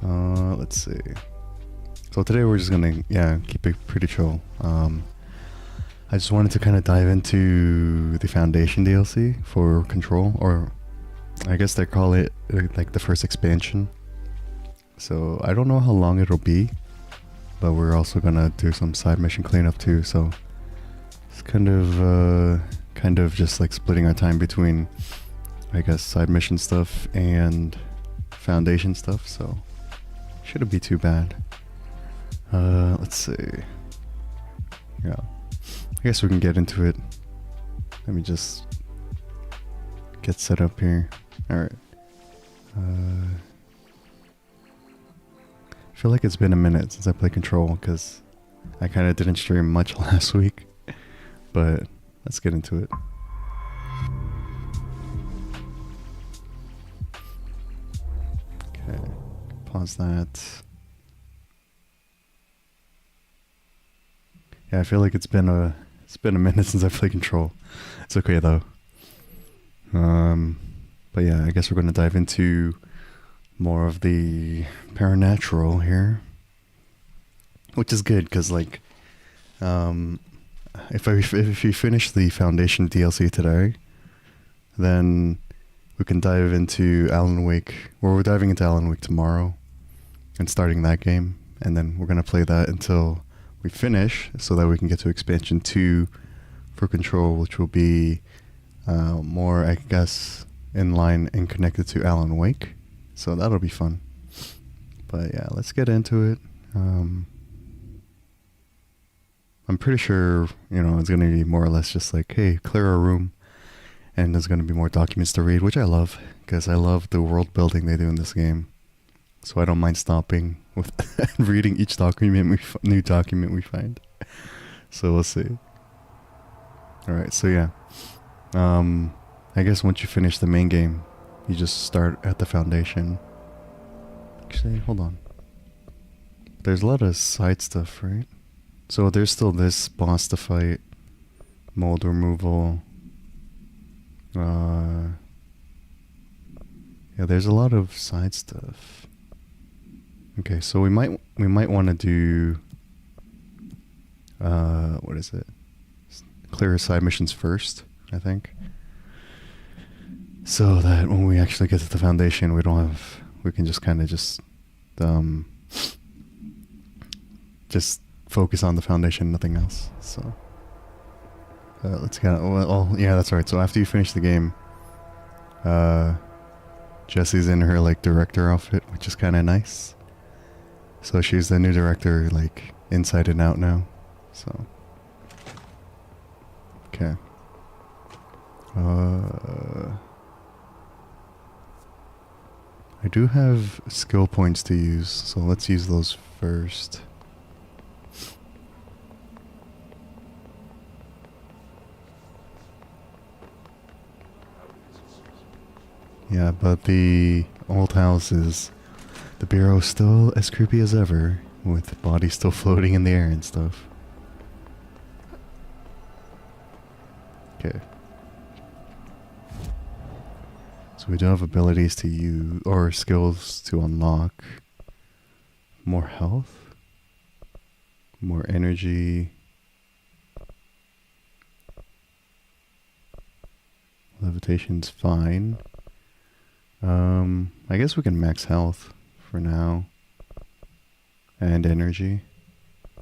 Let's see. So today we're just gonna, keep it pretty chill. I just wanted to kind of dive into the Foundation DLC for Control, or I guess they call it like the first expansion. So I don't know how long it'll be, but we're also gonna do some side mission cleanup too. So it's kind of just like splitting our time between, I guess, side mission stuff and Foundation stuff. So shouldn't be too bad. Let's see. Yeah, I guess we can get into it. Let me just get set up here. Alright. I feel like it's been a minute since I played Control because I kind of didn't stream much last week. But let's get into it. Okay, pause that. Yeah, I feel like it's been a minute since I played Control. It's okay though. But yeah, I guess we're gonna dive into more of the paranatural here, which is good because like, if you finish the Foundation DLC today, then we can dive into Alan Wake. Well, we're diving into Alan Wake tomorrow and starting that game, and then we're gonna play that until we finish, so that we can get to expansion 2 for Control, which will be more, I guess, in line and connected to Alan Wake. So that'll be fun. But yeah, let's get into it. I'm pretty sure, it's going to be more or less just like, hey, clear a room. And there's going to be more documents to read, which I love, because I love the world building they do in this game. So I don't mind stopping with reading each new document we find. So we'll see. Alright, so yeah. I guess once you finish the main game, you just start at the Foundation. Actually, hold on. There's a lot of side stuff, right? So there's still this boss to fight. Mold removal. Yeah, there's a lot of side stuff. Okay, so we might want to do what is it? Clear side missions first, I think. So that when we actually get to the Foundation, we can just kind of just focus on the Foundation, nothing else. So let's get, well, yeah, that's right. So after you finish the game, Jessie's in her like director outfit, which is kind of nice. So she's the new director, like inside and out now. So okay. I do have skill points to use, so let's use those first. Yeah, but the old house is... The bureau's still as creepy as ever, with bodies still floating in the air and stuff. Okay. So we do have abilities to use, or skills to unlock. More health. More energy. Levitation's fine. I guess we can max health for now. And energy.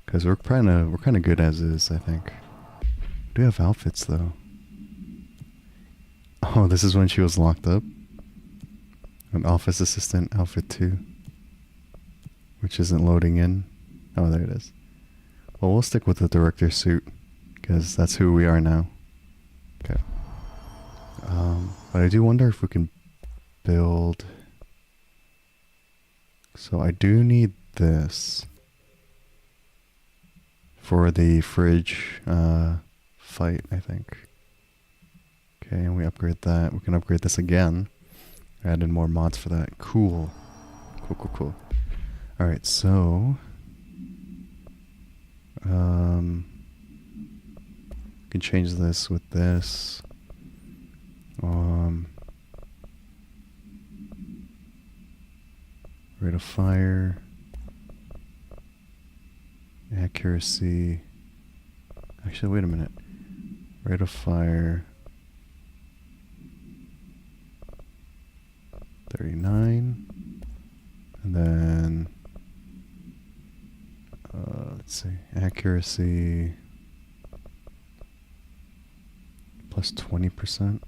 Because we're kind of good as is, I think. We do have outfits though. Oh, this is when she was locked up. An office assistant outfit 2. Which isn't loading in. Oh, there it is. Well, we'll stick with the director's suit. Because that's who we are now. Okay. But I do wonder if we can build... So I do need this. For the fridge fight, I think. Okay, and we upgrade that. We can upgrade this again. Add in more mods for that. Cool. Cool. Alright, so... we can change this with this. Rate of fire. Accuracy. Actually, wait a minute. Rate of fire. 39. And then... let's see. Accuracy... plus 20%.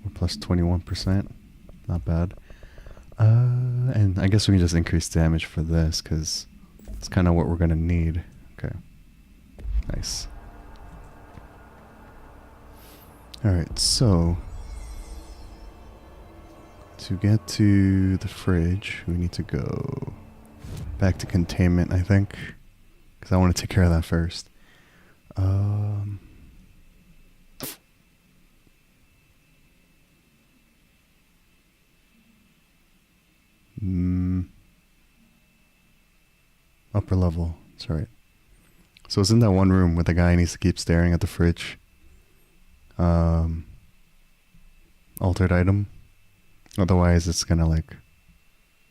Or plus 21%. Not bad. And I guess we can just increase damage for this, because it's kind of what we're going to need. Okay. Nice. Alright, so... to get to the fridge, we need to go back to containment, I think. Because I want to take care of that first. Upper level. That's right. So it's in that one room where the guy needs to keep staring at the fridge. Altered item. Otherwise it's gonna like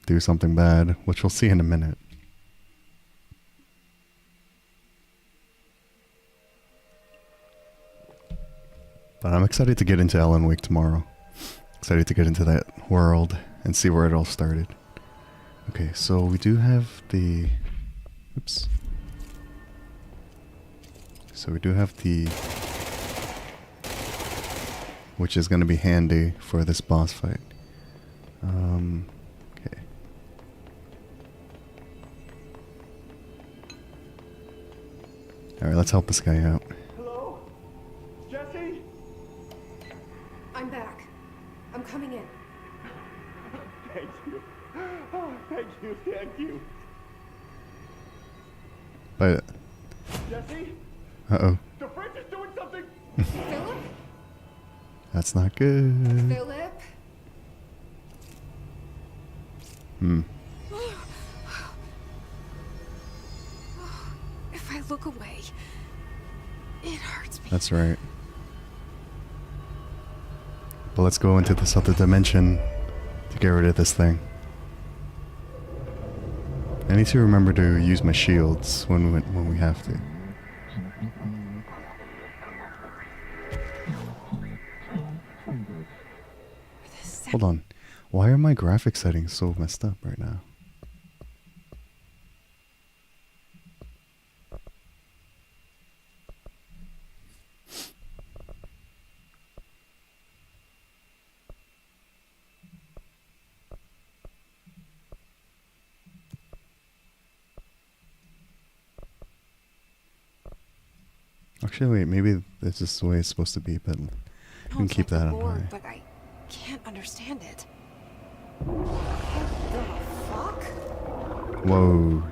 do something bad, which we'll see in a minute. But I'm excited to get into Alan Wake tomorrow. Excited to get into that world and see where it all started. Okay, so we do have the... Oops. So we do have the... which is going to be handy for this boss fight. Okay. Alright, let's help this guy out. Hello? Jesse? I'm back. I'm coming in. Thank you. Oh, thank you, thank you. But... Jesse? Uh-oh. The fridge is doing something! Philip? That's not good. Philip? If I look away, it hurts me. That's right. But let's go into this other dimension to get rid of this thing. I need to remember to use my shields when we have to. Hold on. Why are my graphic settings so messed up right now? Actually, wait, maybe this is the way it's supposed to be, but you can keep that on high. But I can't understand it. What the fuck? Whoa.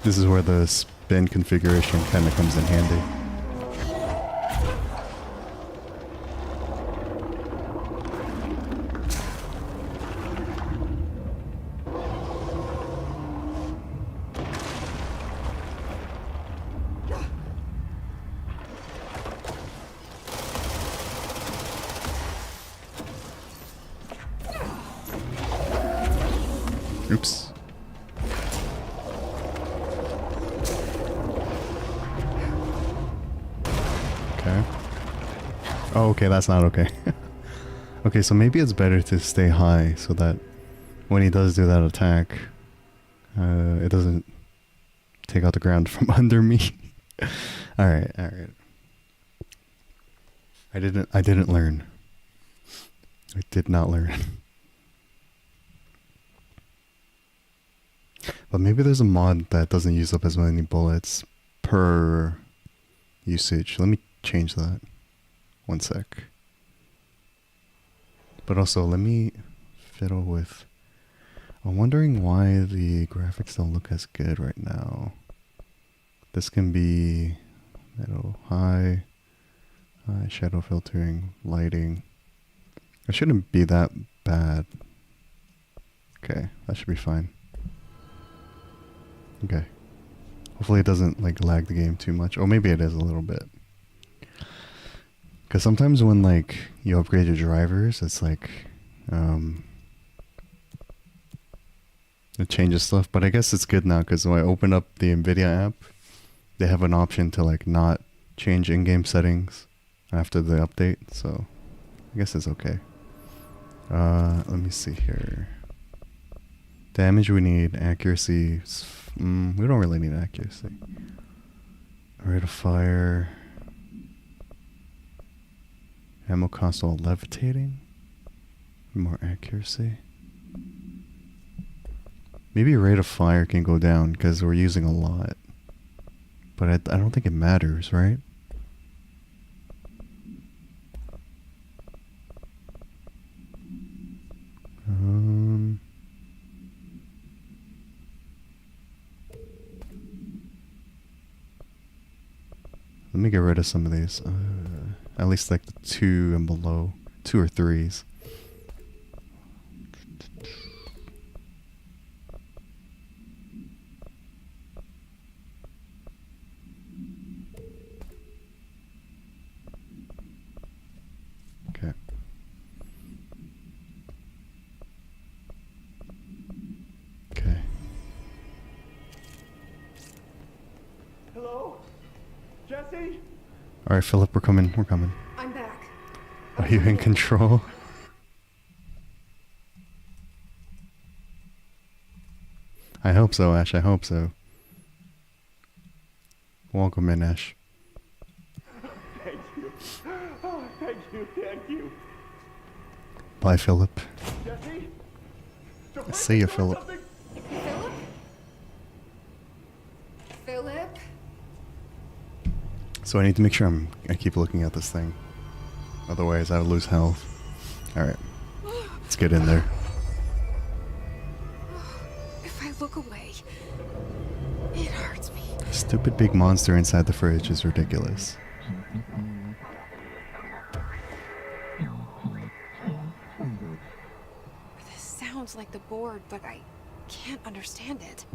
This is where the spin configuration kind of comes in handy. Oops. Okay. Oh, okay, that's not okay. Okay, so maybe it's better to stay high so that when he does do that attack, it doesn't take out the ground from under me. Alright, alright. I didn't learn. I did not learn. But maybe there's a mod that doesn't use up as many bullets per usage. Let me change that. One sec. But also, let me fiddle with... I'm wondering why the graphics don't look as good right now. This can be middle, high, shadow filtering, lighting. It shouldn't be that bad. Okay, that should be fine. Okay. Hopefully it doesn't like lag the game too much. Or maybe it is a little bit. Because sometimes when like you upgrade your drivers, it's like it changes stuff. But I guess it's good now because when I open up the NVIDIA app, they have an option to like not change in-game settings after the update. So I guess it's okay. Let me see here. Damage we need, accuracy. We don't really need accuracy. Rate of fire. Ammo cost all levitating. More accuracy. Maybe rate of fire can go down because we're using a lot. But I don't think it matters, right? Let me get rid of some of these. At least like the 2 and below. 2 or 3s. Okay. Okay. Hello? Jesse? Alright, Philip, we're coming. We're coming. I'm back. Are you in control? I hope so, Ash. I hope so. Welcome in, Ash. Thank you. Oh, thank you, thank you. Bye, Philip. Jesse? See ya, Philip. Philip? Philip? So I need to make sure I keep looking at this thing. Otherwise, I'll lose health. Alright. Let's get in there. If I look away, it hurts me. Stupid big monster inside the fridge is ridiculous. This sounds like the board, but I can't understand it.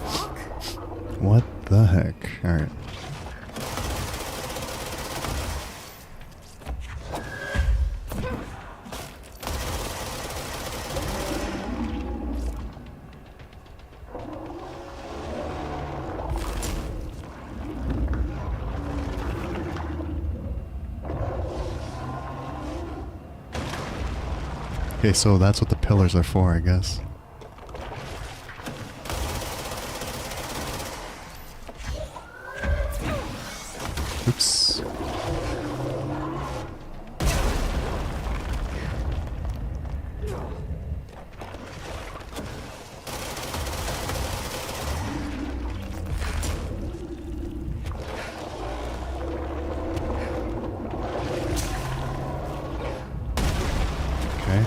Fuck? What the heck? Alright. Okay, so that's what the pillars are for, I guess. Oops. Okay.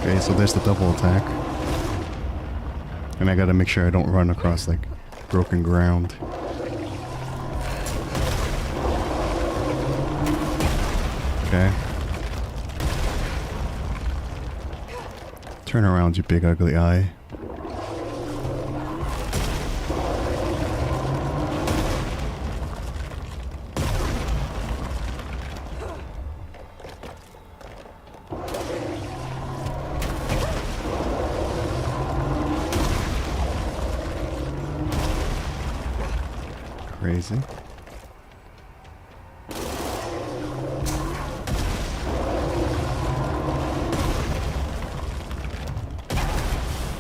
Okay, so there's the double attack. And I gotta make sure I don't run across, like, broken ground. Okay. Turn around, you big ugly eye. Crazy.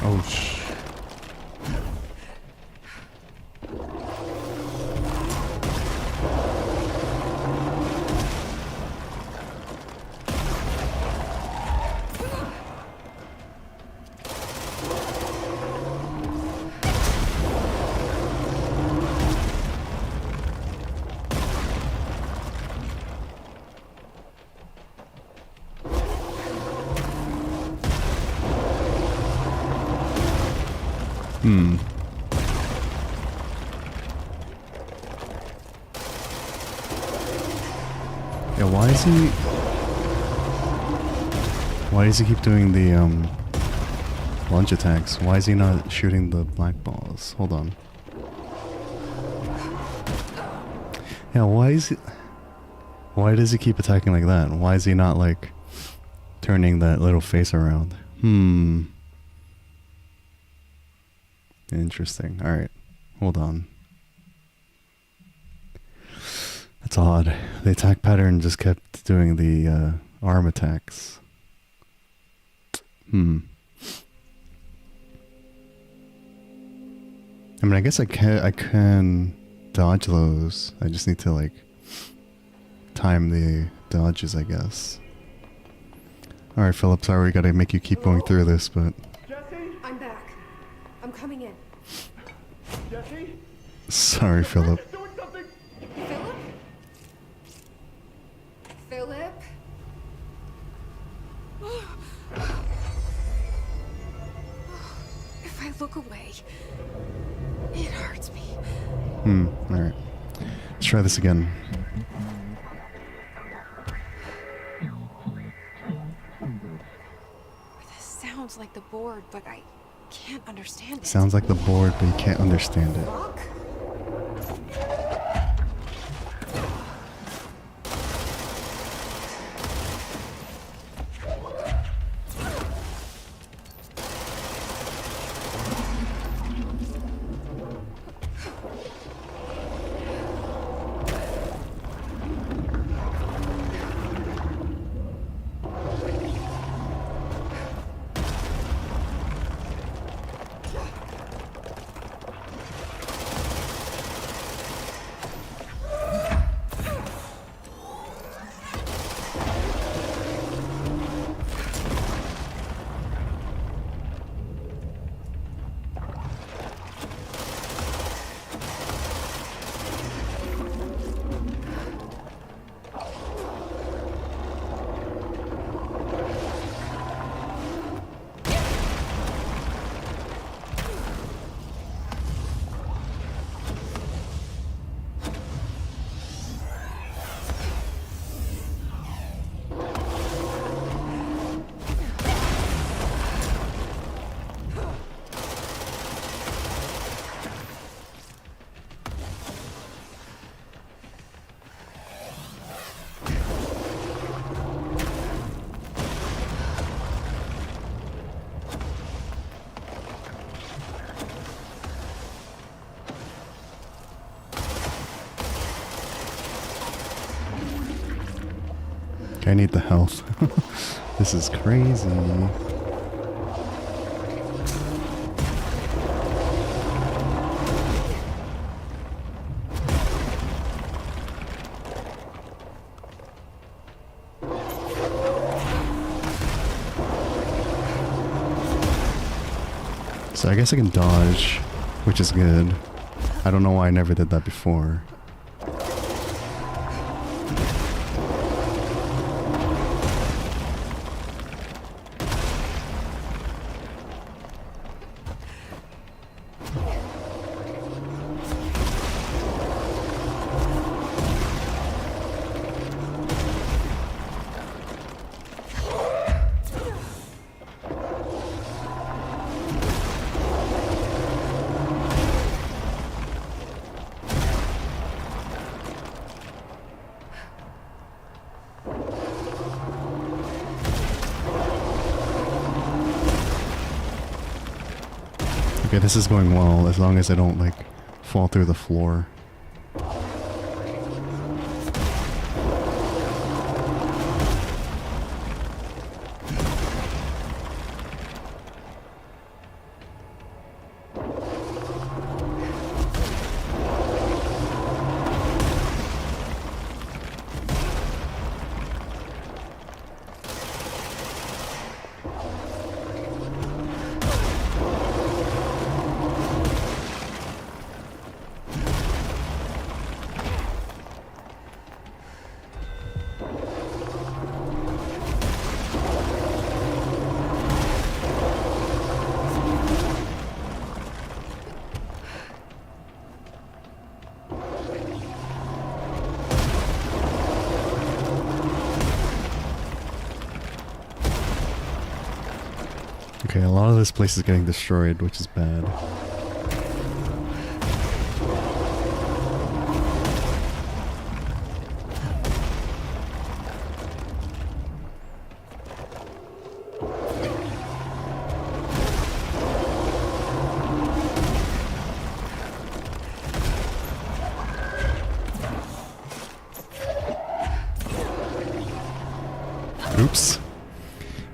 Oh, Hmm. Yeah, why does he keep doing the launch attacks? Why is he not shooting the black balls? Hold on. Yeah, why does he keep attacking like that? Why is he not like turning that little face around? Interesting. Alright. Hold on. That's odd. The attack pattern just kept doing the arm attacks. I mean, I guess I can dodge those. I just need to like time the dodges, I guess. Alright, Philip, sorry we gotta make you keep going through this, but... Jesse? I'm back. I'm coming in. Jesse? Sorry, Philip. Doing something! Philip? Philip? If I look away, it hurts me. Alright. Let's try this again. This sounds like the board, but I can't understand it. Sounds like the board, but you can't understand it. Rock? I need the health. This is crazy. So I guess I can dodge, which is good. I don't know why I never did that before. Okay, this is going well, as long as I don't, like, fall through the floor. lot of this place is getting destroyed, which is bad. Oops.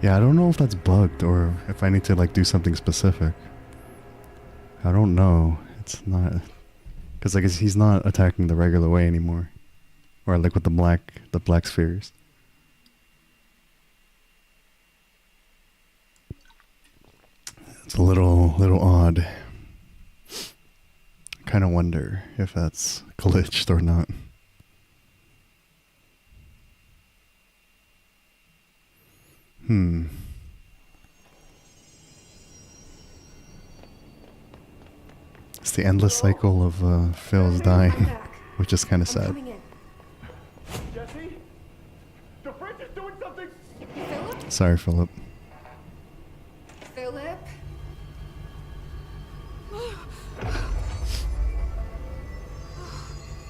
Yeah, I don't know if that's bugged or if I need to like do something specific. I don't know. It's not, because I guess he's not attacking the regular way anymore, or like with the black spheres. It's a little odd. Kind of wonder if that's glitched or not. It's the endless cycle of Phil's dying, which is kind of sad. Jesse? The fridge is doing something! Philip? Sorry, Philip. Philip?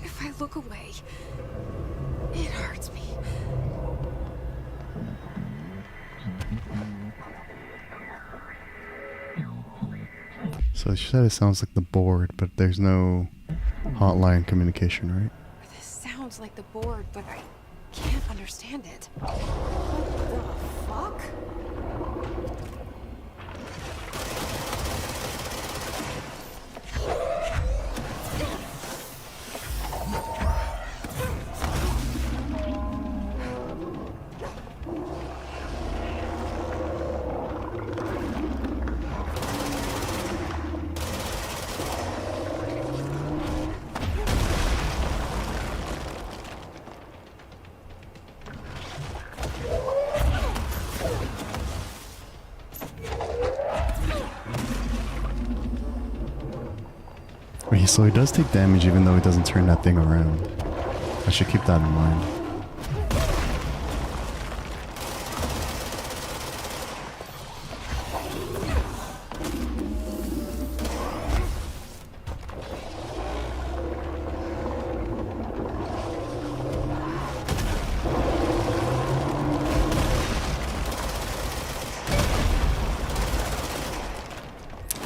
If I look away, it hurts me. So she said it sounds like the board, but there's no hotline communication, right? This sounds like the board, but I can't understand it. What the fuck? So he does take damage even though he doesn't turn that thing around. I should keep that in mind.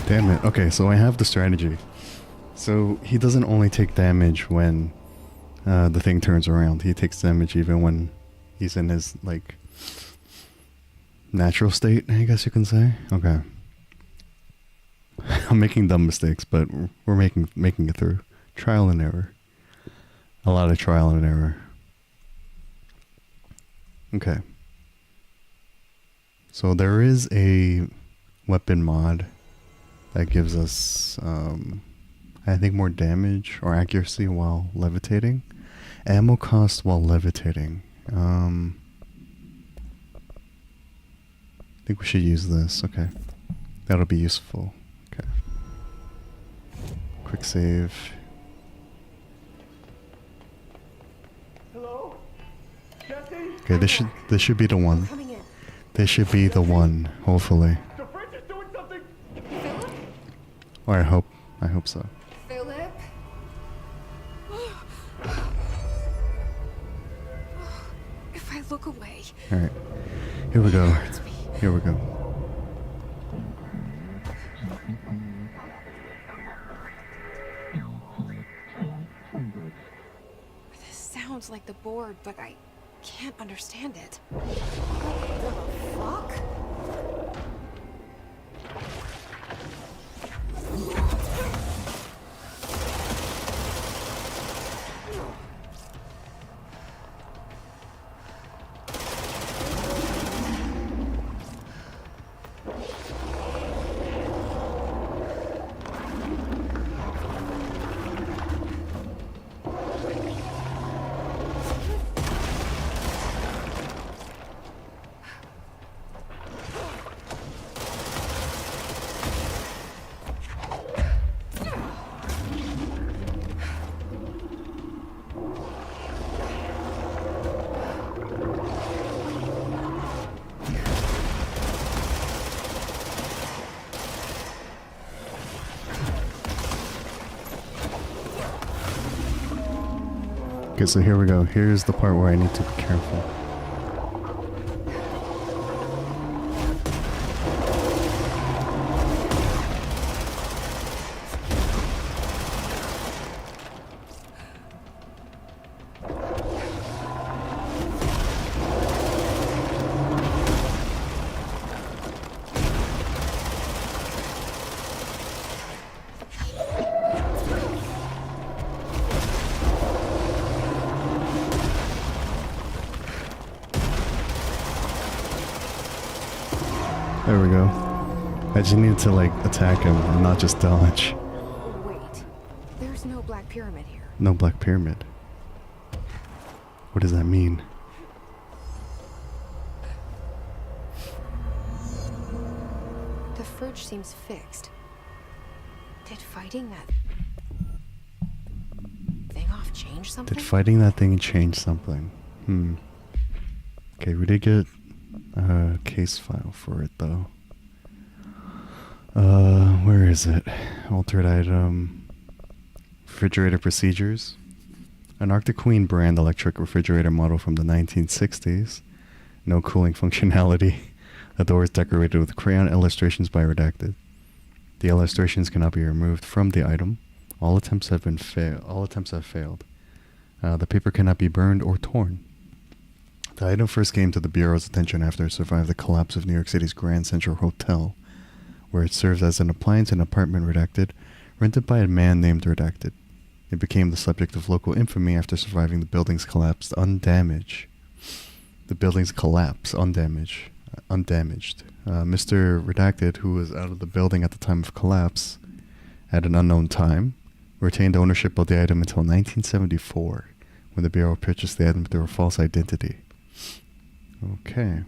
Damn it. Okay, so I have the strategy. So he doesn't only take damage when the thing turns around. He takes damage even when he's in his like natural state, I guess you can say. Okay. I'm making dumb mistakes, but we're making it through. Trial and error. A lot of trial and error. Okay. So there is a weapon mod that gives us I think more damage or accuracy while levitating. Ammo cost while levitating. I think we should use this. Okay. That'll be useful. Okay. Quick save. Hello? Jesse? Okay, this should be the one. Coming in. This should be the one, hopefully. The fridge is doing something! Philip? Or I hope so. Philip? If I look away, Alright. Here we go. it hurts me. Here we go. This sounds like the board, but I can't understand it. What the fuck? Okay, so here we go. Here's the part where I need to be careful. There we go. I just need to like attack him and not just dodge. Wait, there's no Black Pyramid here. No Black Pyramid. What does that mean? The fridge seems fixed. Did fighting that thing off change something? Did fighting that thing change something? Okay, we did get a case file for it though. Where is it? Altered item. Refrigerator procedures. An Arctic Queen brand electric refrigerator model from the 1960s. No cooling functionality. The door is decorated with crayon illustrations by Redacted. The illustrations cannot be removed from the item. All attempts have failed. The paper cannot be burned or torn. The item first came to the Bureau's attention after it survived the collapse of New York City's Grand Central Hotel, where it serves as an appliance in an apartment Redacted, rented by a man named Redacted. It became the subject of local infamy after surviving the building's collapse undamaged. Mr. Redacted, who was out of the building at the time of collapse, at an unknown time, retained ownership of the item until 1974, when the Bureau purchased the item through a false identity. Okay.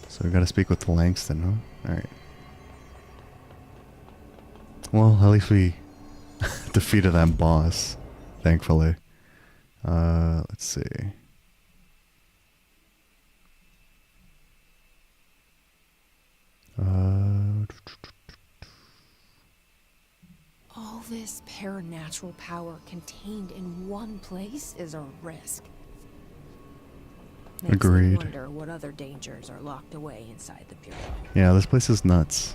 So we gotta speak with Langston, huh? Alright. Well, at least we defeated that boss, thankfully. Let's see. All this paranatural power contained in one place is a risk. Makes Agreed. me wonder what other dangers are locked away inside the Bureau. Yeah, this place is nuts.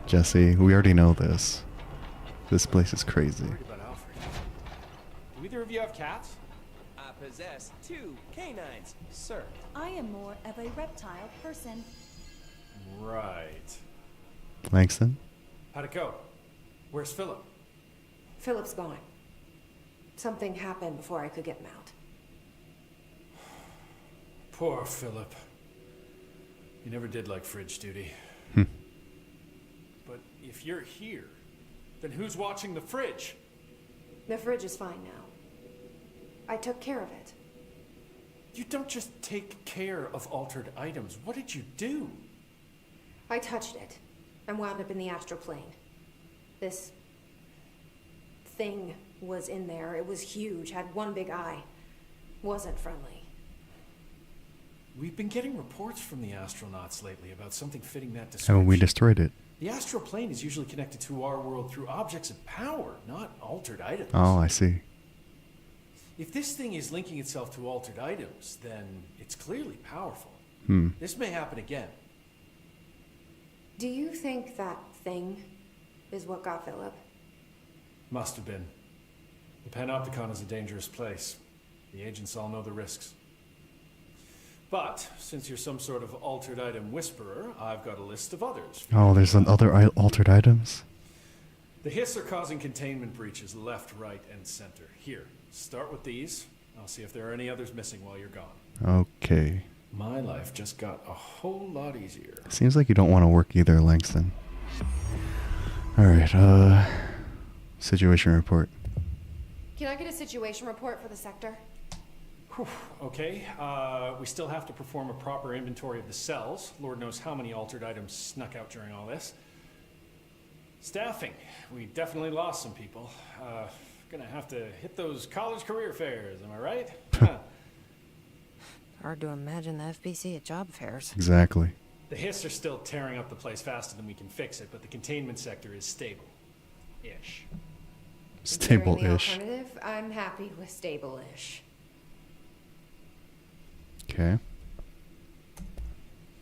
Jesse, we already know this. This place is crazy. Worried about Alfred. Do either of you have cats? I possess 2 canines, sir. I am more of a reptile person. Right. Langston? How'd it go? Where's Philip? Philip's gone. Something happened before I could get him out. Poor Philip. He never did like fridge duty. But if you're here, then who's watching the fridge? The fridge is fine now. I took care of it. You don't just take care of altered items. What did you do? I touched it and wound up in the astral plane. This thing was in there. It was huge, had one big eye. Wasn't friendly. We've been getting reports from the astronauts lately about something fitting that description. And we destroyed it. The astral plane is usually connected to our world through objects of power, not altered items. Oh, I see. If this thing is linking itself to altered items, then it's clearly powerful. This may happen again. Do you think that thing is what got Philip? Must have been. The Panopticon is a dangerous place. The agents all know the risks. But, since you're some sort of altered item whisperer, I've got a list of others. Oh, there's other altered items? The Hiss are causing containment breaches left, right, and center. Here, start with these. I'll see if there are any others missing while you're gone. Okay. My life just got a whole lot easier. Seems like you don't want to work either, Langston. Alright, situation report. Can I get a situation report for the sector? Whew, okay, we still have to perform a proper inventory of the cells. Lord knows how many altered items snuck out during all this. Staffing. We definitely lost some people. Gonna have to hit those college career fairs, am I right? Hard to imagine the FBC at job fairs. Exactly. The Hiss are still tearing up the place faster than we can fix it, but the containment sector is stable. Stable-ish. Considering the Stable-ish. alternative, I'm happy with stable-ish. Okay.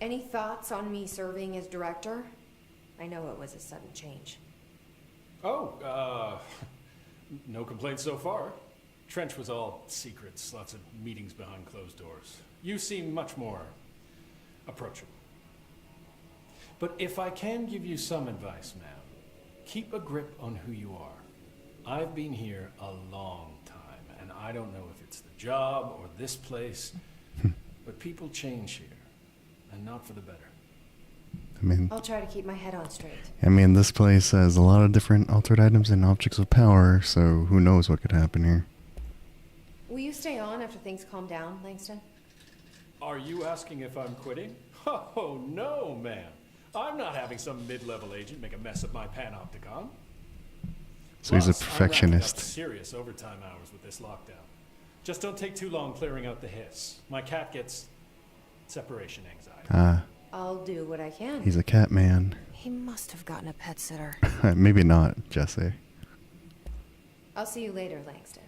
Any thoughts on me serving as director? I know it was a sudden change. Oh, no complaints so far. Trench was all secrets, lots of meetings behind closed doors. You seem much more approachable. But if I can give you some advice, ma'am, keep a grip on who you are. I've been here a long time, and I don't know if it's the job or this place, but people change here, and not for the better. I'll try to keep my head on straight. This place has a lot of different altered items and objects of power, so who knows what could happen here. Will you stay on after things calm down, Langston? Are you asking if I'm quitting? Oh, no, ma'am. I'm not having some mid-level agent make a mess of my panopticon. So he's a Plus, I'm perfectionist. racking up serious overtime hours with this lockdown. Just don't take too long clearing out the hiss. My cat gets separation anxiety. Ah, I'll do what I can. he's a cat man. He must have gotten a pet sitter. Maybe not, Jesse. I'll see you later, Langston.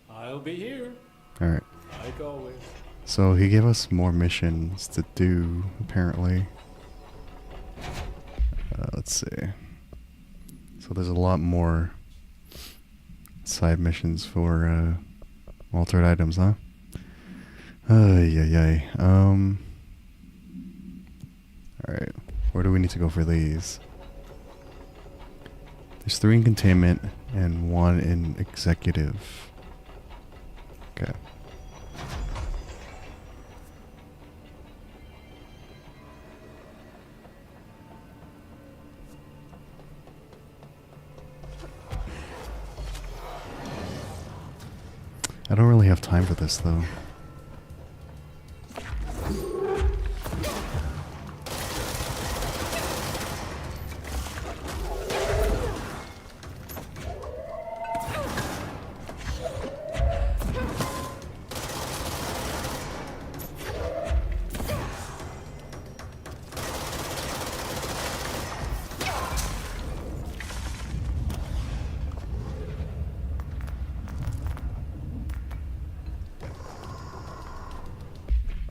I'll be here, Alright. like always. So he gave us more missions to do, apparently. Let's see. So there's a lot more side missions for altered items, huh? Ay. Alright. Where do we need to go for these? There's 3 in containment and 1 in executive. Okay. I don't really have time for this though.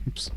Oops.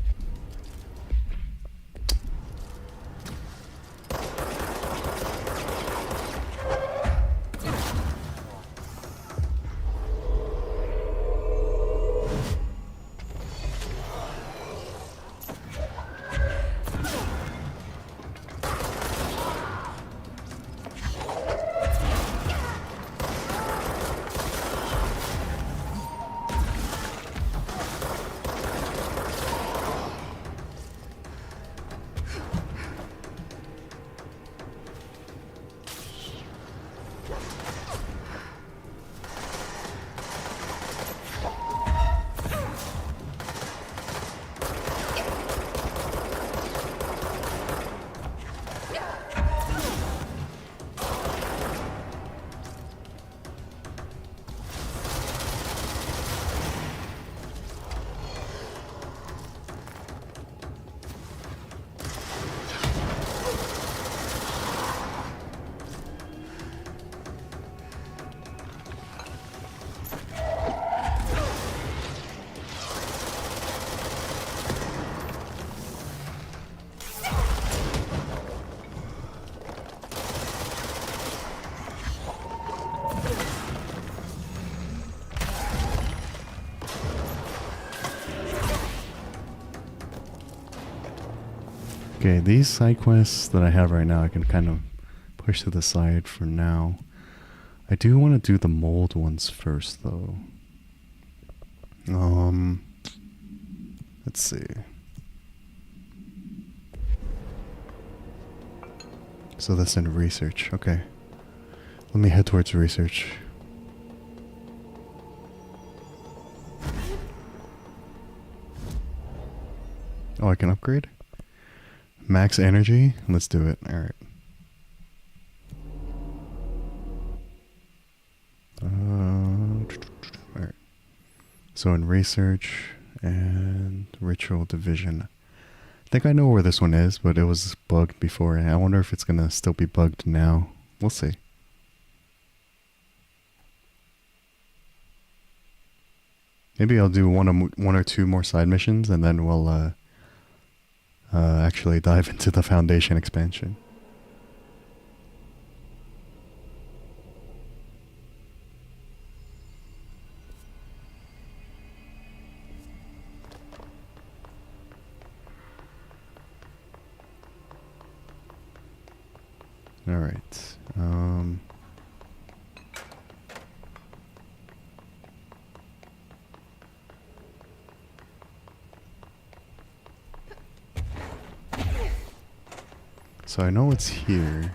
Okay, these side quests that I have right now, I can kind of push to the side for now. I do want to do the mold ones first, though. Let's see. So that's in research. Okay. Let me head towards research. Oh, I can upgrade? Max energy? Let's do it. Alright. Alright. So in research and ritual division. I think I know where this one is, but it was bugged before. I wonder if it's gonna still be bugged now. We'll see. Maybe I'll do one or two more side missions, and then we'll actually dive into the Foundation expansion. All right. So I know it's here,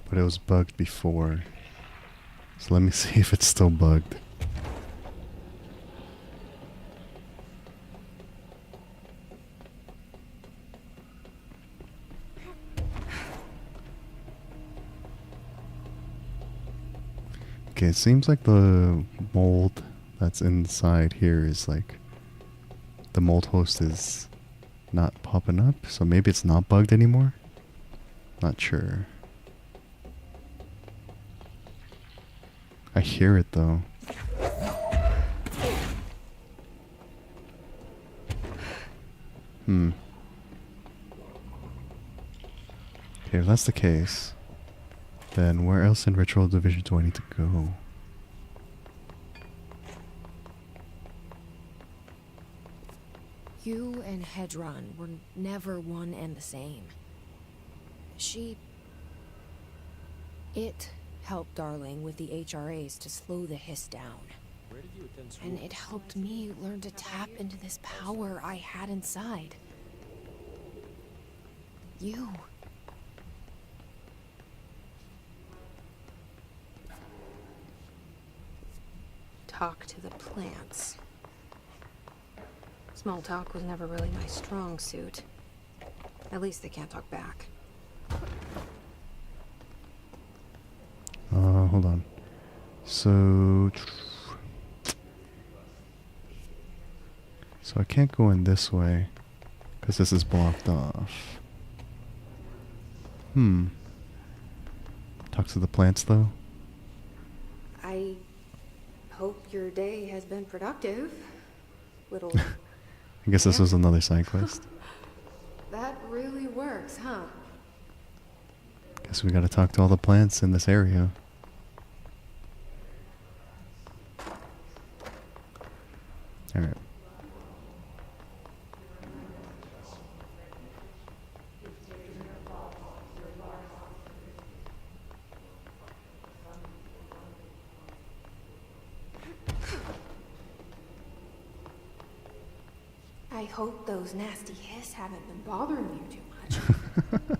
but it was bugged before. So let me see if it's still bugged. Okay, it seems like the mold that's inside here is like, the mold host is not popping up, so maybe it's not bugged anymore? Not sure. I hear it though. Okay, if that's the case, then where else in Ritual Division do I need to go? You and Hedron were never one and the same. It helped Darling with the HRAs to slow the hiss down. Where did you attend school? And it helped me learn to tap into this power I had inside. You. Talk to the plants. Small talk was never really my strong suit. At least they can't talk back. Hold on. So I can't go in this way because this is blocked off. Talk to the plants though. I hope your day has been productive. Little... I guess this was another side quest. That really works, huh? Guess we gotta talk to all the plants in this area. Alright. I hope those nasty hiss haven't been bothering you too much.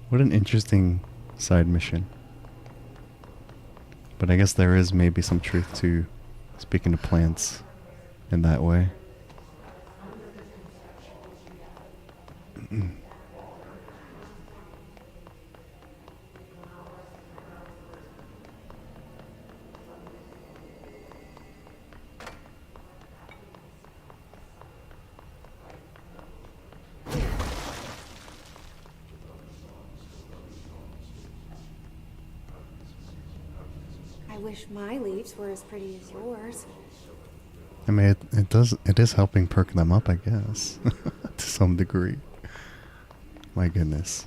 What an interesting side mission. But I guess there is maybe some truth to speaking to plants in that way. I wish my leaves were as pretty as yours. I mean, it is helping perk them up, I guess, to some degree. My goodness.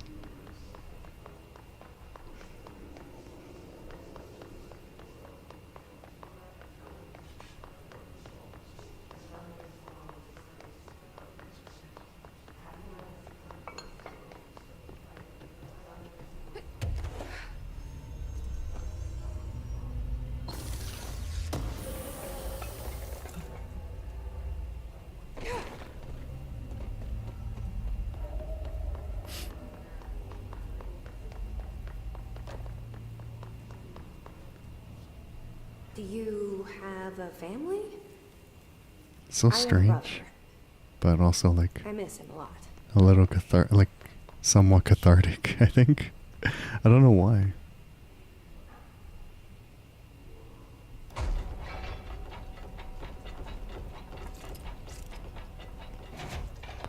Do you have a family? So I have a strange, brother. but also like I miss him a lot. a little like somewhat cathartic, I think. I don't know why.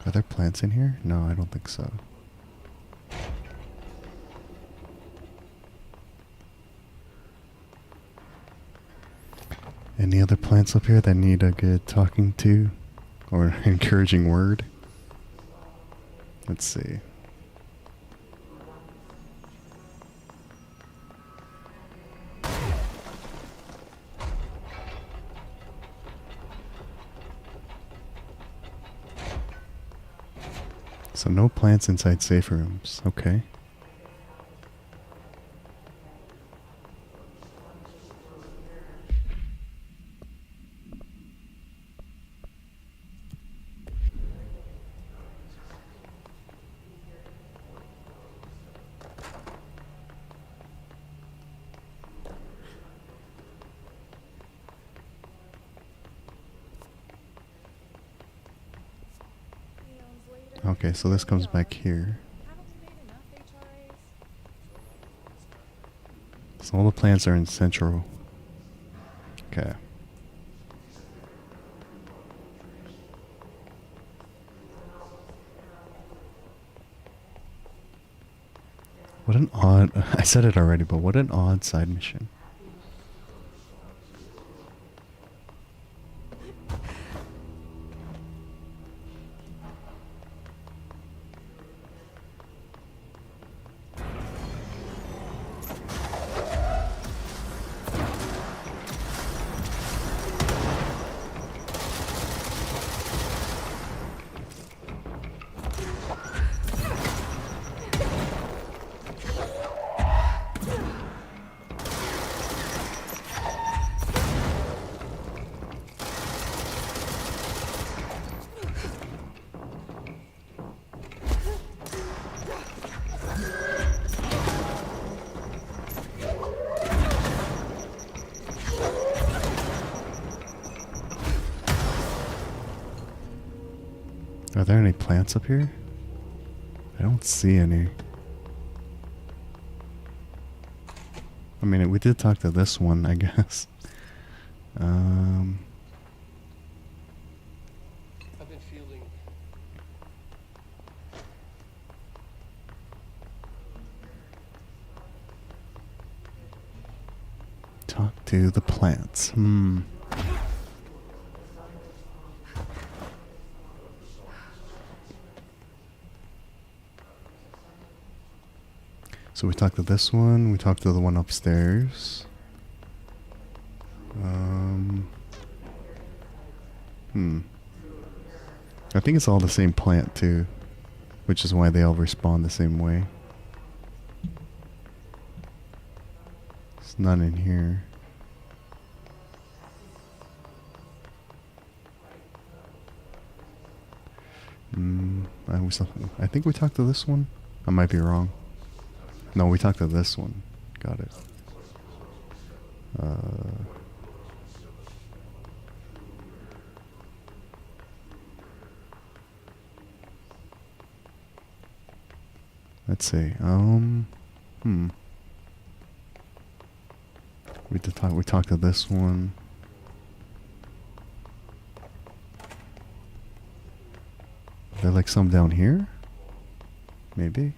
Are there plants in here? No, I don't think so. Any other plants up here that need a good talking to or an encouraging word? Let's see. So no plants inside safe rooms. Okay. Okay, so this comes back here. So all the plants are in central. Okay. What an odd... I said it already, but what an odd side mission. Are there any plants up here? I don't see any. I mean, we did talk to this one, I guess. I've been feeling. Talk to the plants. So we talked to this one, we talked to the one upstairs. I think it's all the same plant too, which is why they all respawn the same way. It's none in here. I think we talked to this one. I might be wrong. No, we talked to this one. Got it. Let's see. We talked to this one. There like some down here? Maybe.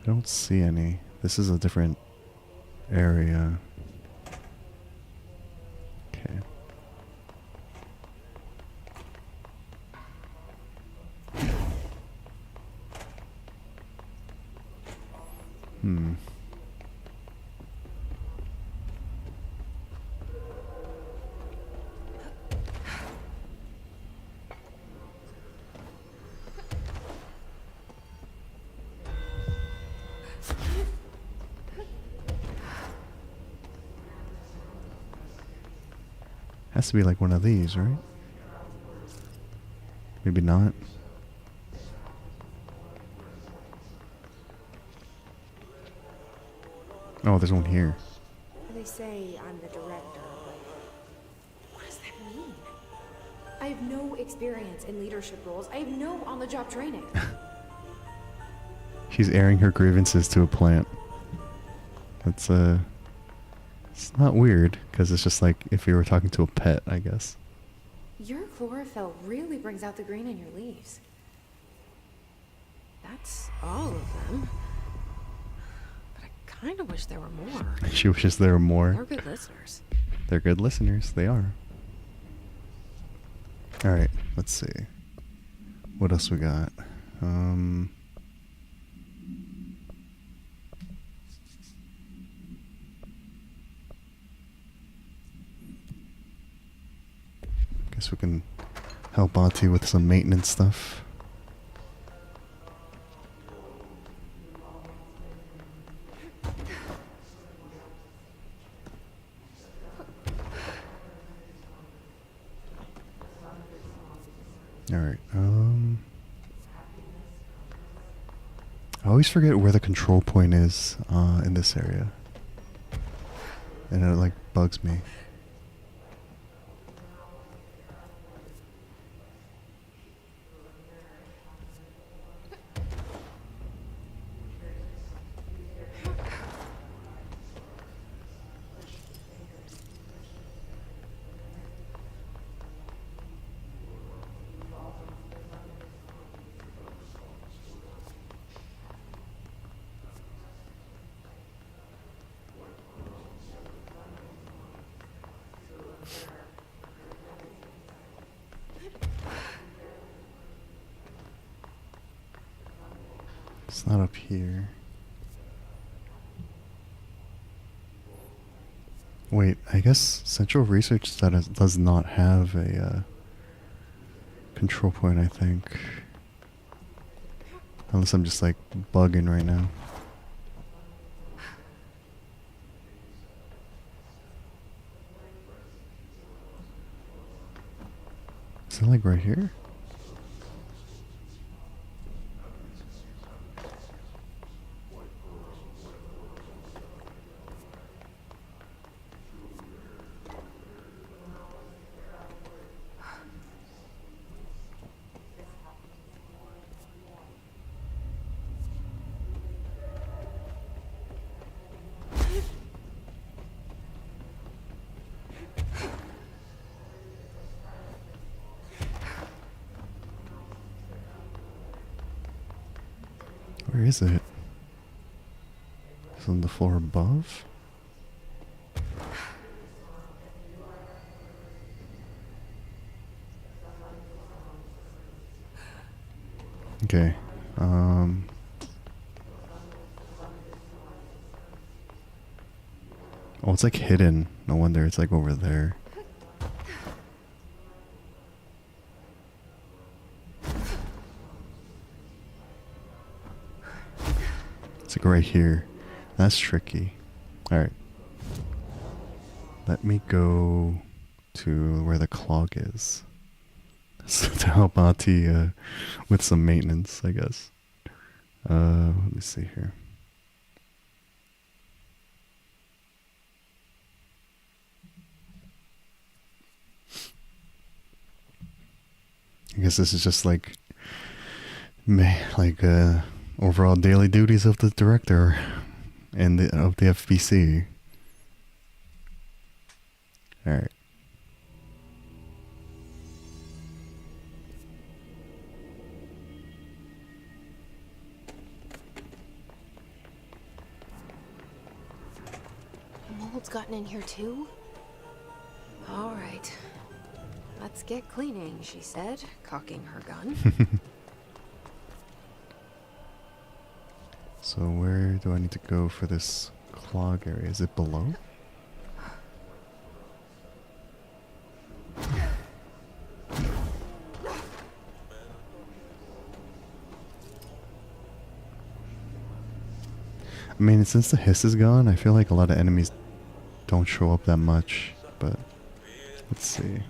I don't see any. This is a different area. Okay. Has to be like one of these, right? Maybe not. Oh, there's one here. They say I'm the director, but what does that mean? I have no experience in leadership roles. I have no on-the-job training. She's airing her grievances to a plant. That's it's not weird, because it's just like if you were talking to a pet, I guess. Your chlorophyll really brings out the green in your leaves. That's all of them. But I kind of wish there were more. She wishes there were more. They're good listeners. They're good listeners. They are. All right. Let's see. What else we got? Guess we can help Auntie with some maintenance stuff. All right. I always forget where the control point is in this area, and it like bugs me. It's not up here. Wait, I guess Central Research does not have a control point, I think. Unless I'm just like bugging right now. Is it like right here? Where is it? Is it on the floor above? Okay. Oh, it's like hidden. No wonder it's like over there. It's like right here. That's tricky. Alright. Let me go to where the clog is. To help Auntie with some maintenance, I guess. Let me see here. I guess this is just like overall daily duties of the director and of the FBC. All right. Mold's gotten in here too? All right. Let's get cleaning, she said, cocking her gun. So where do I need to go for this clog area? Is it below? I mean, since the hiss is gone, I feel like a lot of enemies don't show up that much, but let's see.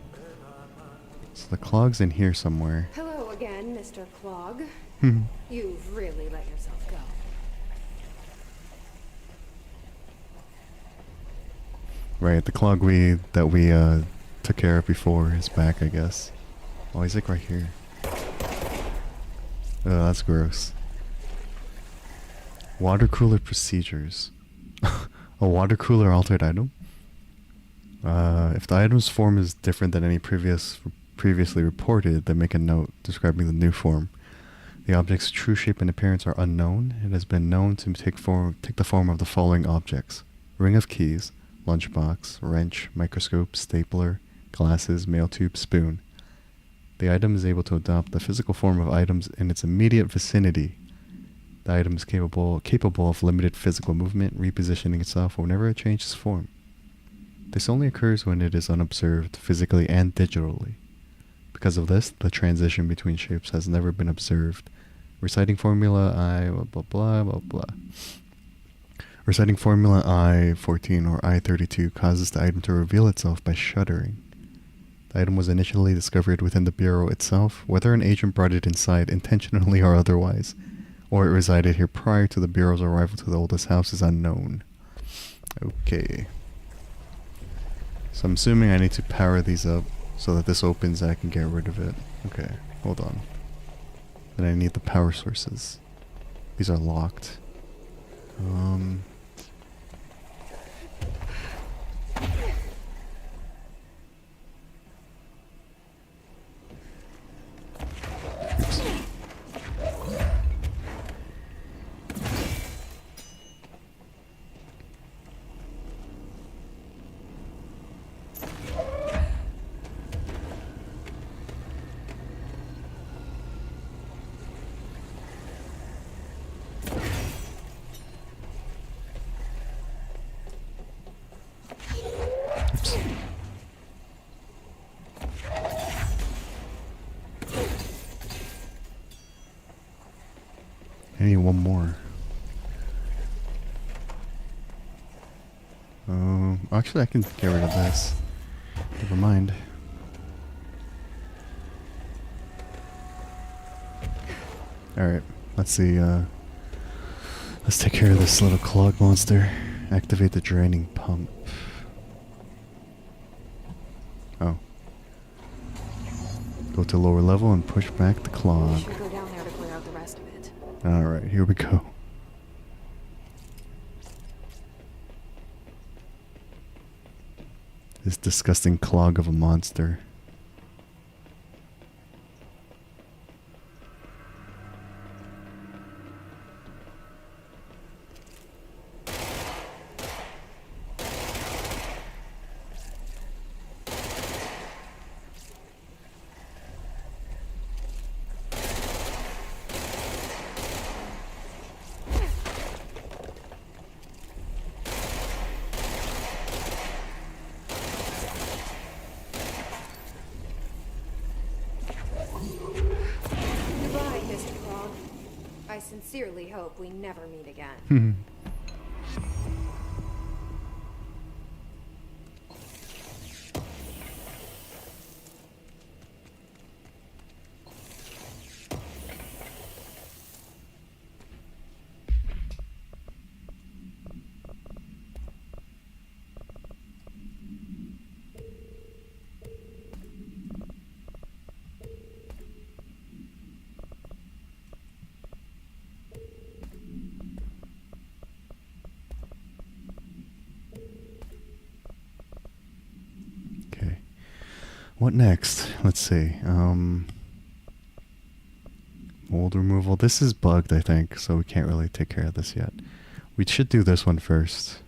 So the clog's in here somewhere. Hello again, Mr. Clog. Hmm. You've really let yourself go. Right, the clog that we took care of before is back, I guess. Oh, he's like right here. Oh, that's gross. Water cooler procedures. A water cooler altered item? If the item's form is different than any previously reported, then make a note describing the new form. The object's true shape and appearance are unknown. It has been known to take the form of the following objects: ring of keys, lunchbox, wrench, microscope, stapler, glasses, mail tube, spoon. The item is able to adopt the physical form of items in its immediate vicinity. The item is capable of limited physical movement, repositioning itself whenever it changes form. This only occurs when it is unobserved, physically and digitally. Because of this, the transition between shapes has never been observed. Reciting formula I blah blah blah blah. Reciting formula I-14 or I-32 causes the item to reveal itself by shuddering. The item was initially discovered within the Bureau itself. Whether an agent brought it inside intentionally or otherwise, or it resided here prior to the Bureau's arrival to the oldest house, is unknown. Okay. So I'm assuming I need to power these up so that this opens and I can get rid of it. Okay, hold on. Then I need the power sources. These are locked. Oops. I need one more. Actually I can get rid of this. Never mind. Alright, let's see, let's take care of this little clog monster. Activate the draining pump. Oh. Go to lower level and push back the clog. Should go down there to clear out the rest of it. Alright, here we go. This disgusting clog of a monster. Goodbye, Mr. Frog. I sincerely hope we never meet again. Okay. What next? Let's see. Mold removal. This is bugged, I think, so we can't really take care of this yet. We should do this one first.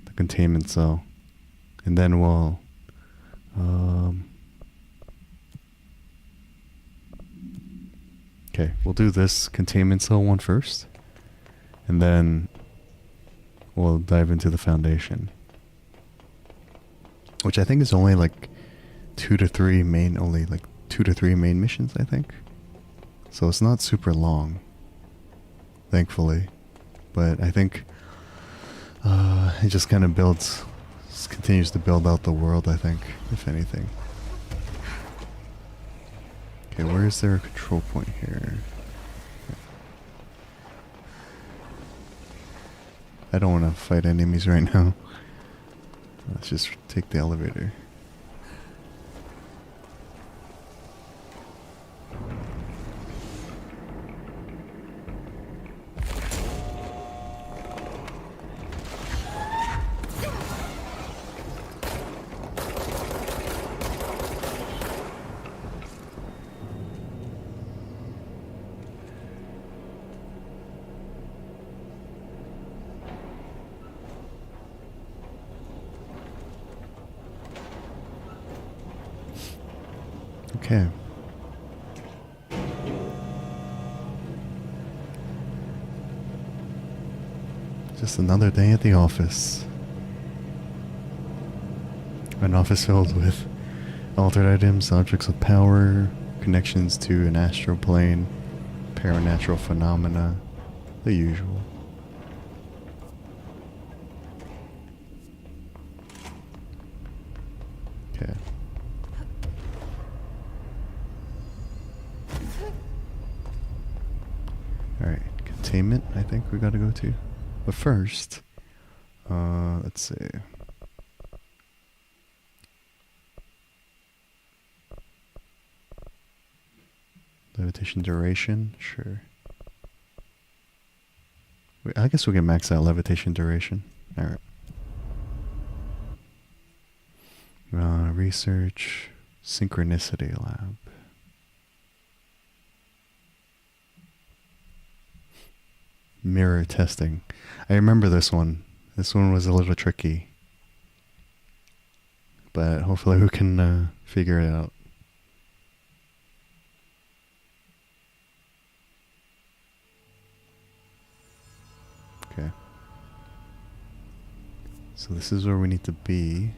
The containment cell. And then we'll... okay, we'll do this containment cell one first. And then we'll dive into the foundation. Which I think is only like 2 to 3 main missions, I think. So it's not super long, thankfully. But I think it just kind of continues to build out the world, I think, if anything. Okay, where is there a control point here? I don't want to fight enemies right now. Let's just take the elevator. Okay. Just another day at the office. An office filled with altered items, objects of power, connections to an astral plane, paranatural phenomena, the usual. Okay. Alright, containment I think we gotta go to. But first, let's see. Levitation duration, sure. I guess we can max out levitation duration. Alright. Research, synchronicity lab. Mirror testing. I remember this one. This one was a little tricky. But hopefully we can figure it out. Okay. So this is where we need to be.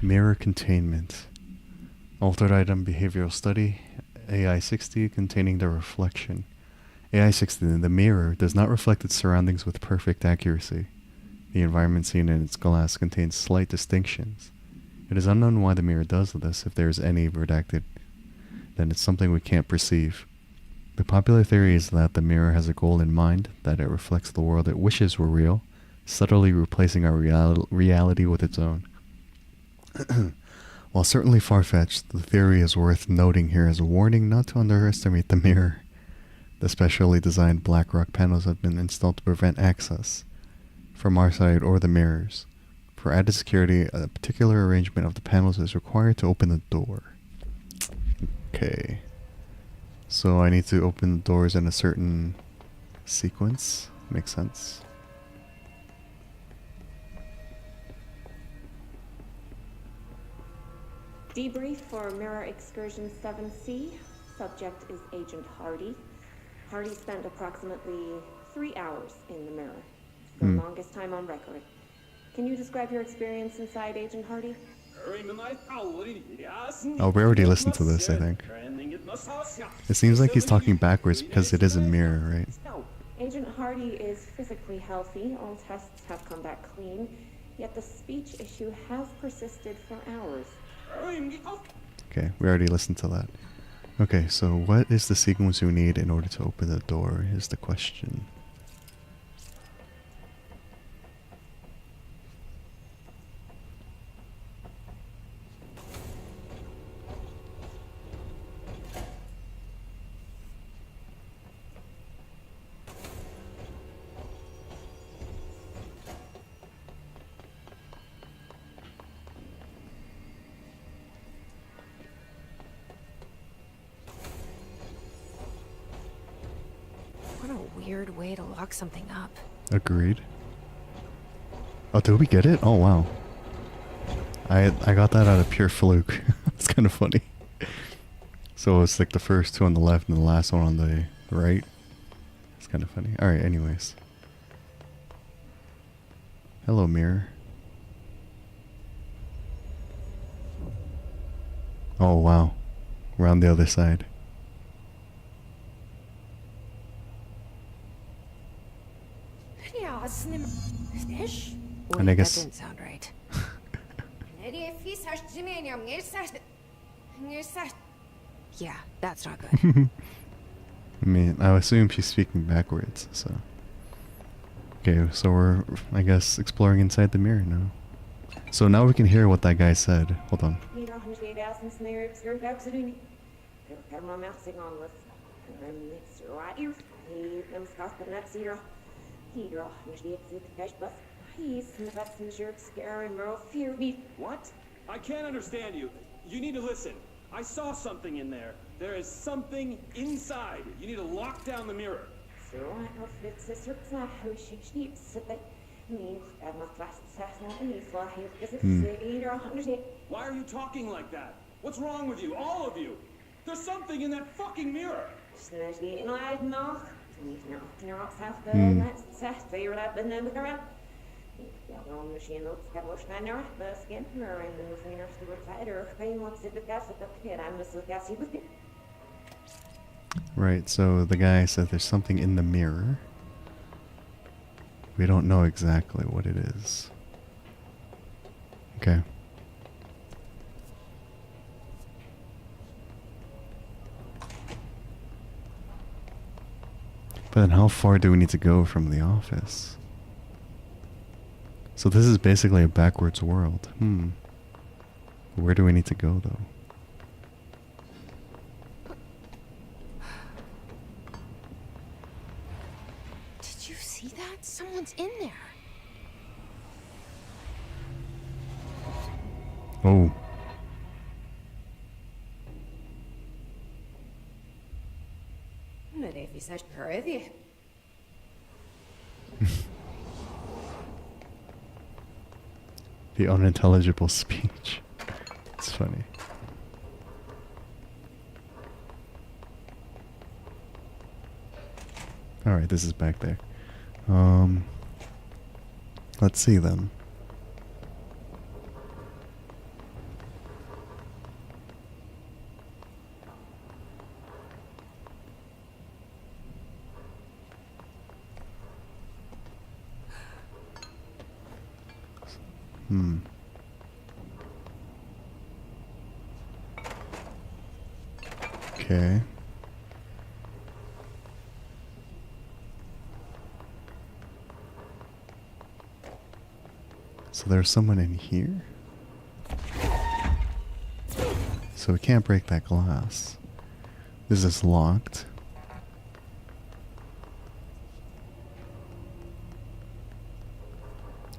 Mirror containment. Altered item behavioral study. AI 60 containing the reflection. AI 60, the mirror does not reflect its surroundings with perfect accuracy. The environment seen in its glass contains slight distinctions. It is unknown why the mirror does this. If there is any redacted, then it's something we can't perceive. The popular theory is that the mirror has a goal in mind, that it reflects the world it wishes were real, subtly replacing our reality with its own. While certainly far-fetched, the theory is worth noting here as a warning not to underestimate the mirror. The specially designed black rock panels have been installed to prevent access from our side or the mirrors. For added security, a particular arrangement of the panels is required to open the door. Okay. So I need to open the doors in a certain sequence. Makes sense. Debrief for Mirror Excursion 7C. Subject is Agent Hardy. Hardy spent approximately 3 hours in the mirror. It's the longest time on record. Can you describe your experience inside, Agent Hardy? Oh, we already listened to this, I think. It seems like he's talking backwards because it is a mirror, right? Agent Hardy is physically healthy. All tests have come back clean. Yet the speech issue has persisted for hours. Okay, we already listened to that. Okay, so what is the sequence we need in order to open the door is the question. What a weird way to lock something up. Agreed. Oh, did we get it? Oh, wow. I got that out of pure fluke. It's kind of funny. So it's like the first two on the left and the last one on the right. It's kind of funny. Alright, anyways. Hello, mirror. Oh, wow. We're on the other side. Wait, And I guess... that didn't sound right. Yeah, that's not good. I mean, I assume she's speaking backwards, so... Okay, so we're, I guess, exploring inside the mirror now. So now we can hear what that guy said. Hold on. What? I can't understand you. You need to listen. I saw something in there. There is something inside. You need to lock down the mirror. Why are you talking like that? What's wrong with you? All of you? There's something in that fucking mirror. Right, so the guy said there's something in the mirror. We don't know exactly what it is. Okay. But then how far do we need to go from the office? So this is basically a backwards world. Where do we need to go though? Did you see that? Someone's in there. Oh. The unintelligible speech. It's funny. Alright, this is back there. Let's see then. Okay. So there's someone in here? So we can't break that glass. This is locked.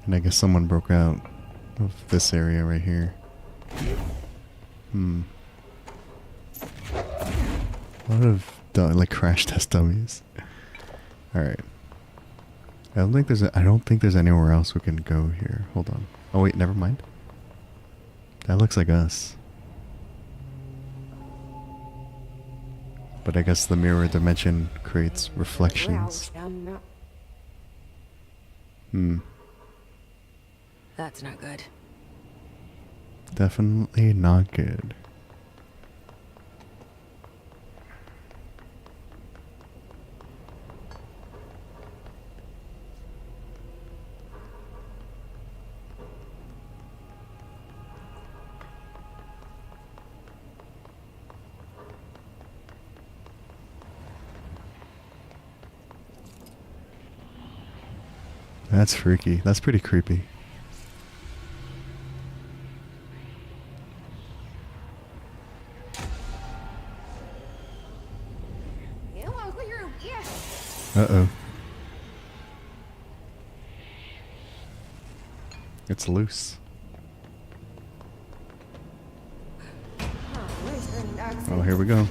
And I guess someone broke out of this area right here. A lot of like crash test dummies. All right. I don't think there's anywhere else we can go here. Hold on. Oh wait, never mind. That looks like us. But I guess the mirror dimension creates reflections. That's not good. Definitely not good. That's freaky. That's pretty creepy. Uh-oh. It's loose. Oh, here we go.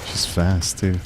She's fast, too.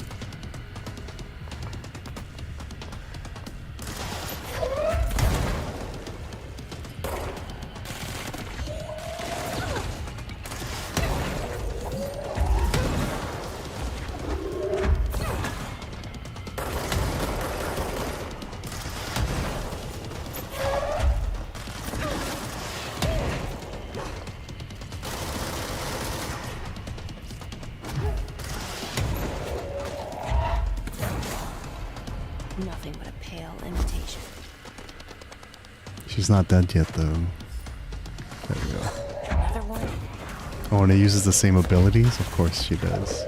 Nothing but a pale imitation. She's not dead yet, though. There we go. Another one? Oh, and it uses the same abilities? Of course she does.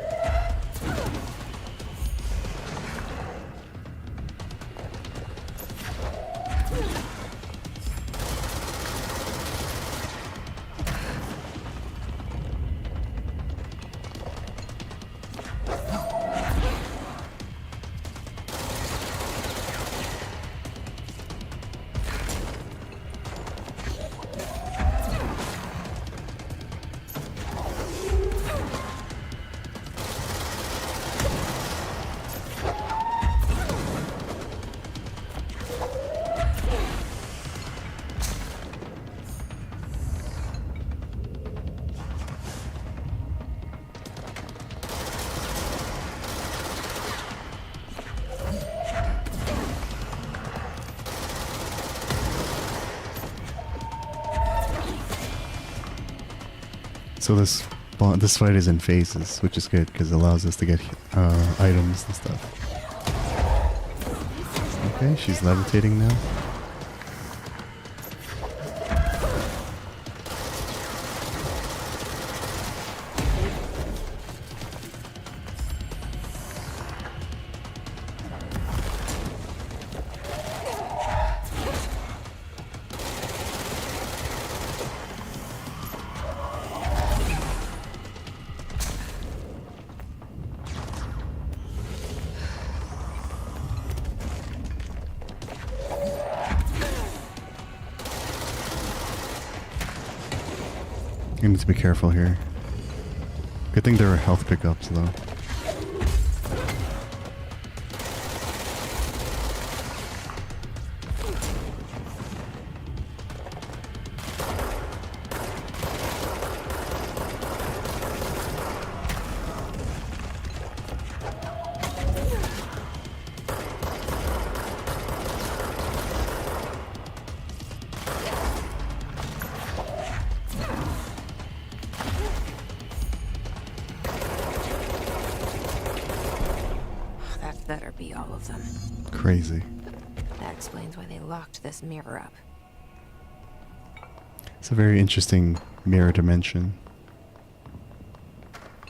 So this fight is in phases, which is good because it allows us to get items and stuff. Okay, she's levitating now. You need to be careful here. Good thing there are health pickups though. Better be all of them. Crazy. That explains why they locked this mirror up. It's a very interesting mirror dimension.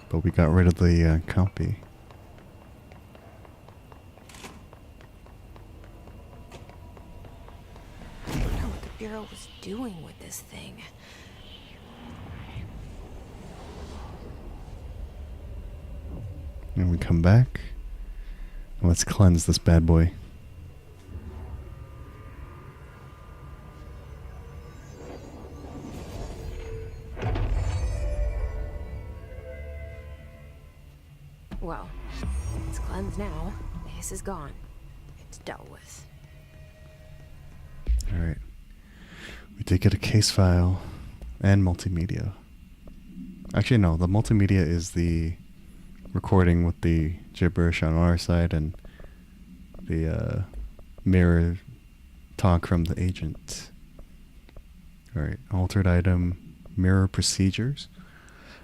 But we got rid of the copy. I don't know what the Bureau was doing with this thing. And we come back. Let's cleanse this bad boy. Well, it's cleansed now. The hiss is gone. It's dealt with. Alright. We did get a case file and multimedia. Actually, no. The multimedia is the recording with the gibberish on our side and the mirror talk from the agent. Alright, altered item, mirror procedures.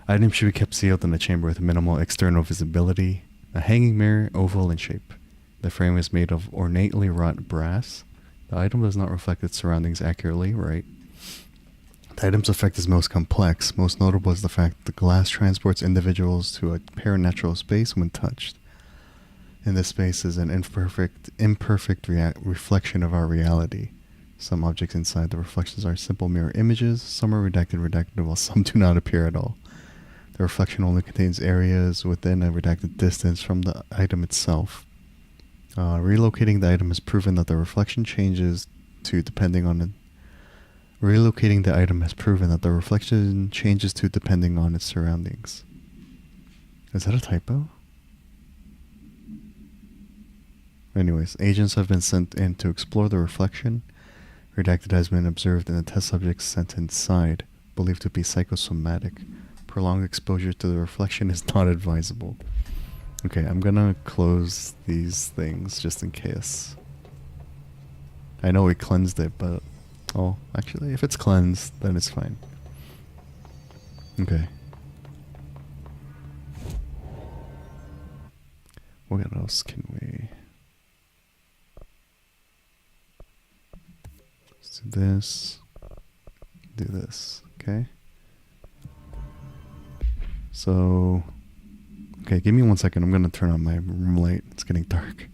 Items should be kept sealed in a chamber with minimal external visibility. A hanging mirror, oval in shape. The frame is made of ornately wrought brass. The item does not reflect its surroundings accurately, right? The item's effect is most complex. Most notable is the fact that the glass transports individuals to a paranatural space when touched. In this space is an imperfect reflection of our reality. Some objects inside the reflections are simple mirror images. Some are redacted, while some do not appear at all. The reflection only contains areas within a redacted distance from the item itself. Relocating the item has proven that the reflection changes to depending on it. Relocating the item has proven that the reflection changes to depending on its surroundings. Is that a typo? Anyways, agents have been sent in to explore the reflection. Redacted has been observed in the test subjects sent inside, believed to be psychosomatic. Prolonged exposure to the reflection is not advisable. Okay, I'm gonna close these things just in case. I know we cleansed it, but... Oh, actually, if it's cleansed, then it's fine. Okay. What else can we... Let's do this. Do this, okay? So... Okay, give me 1 second. I'm gonna turn on my room light. It's getting dark.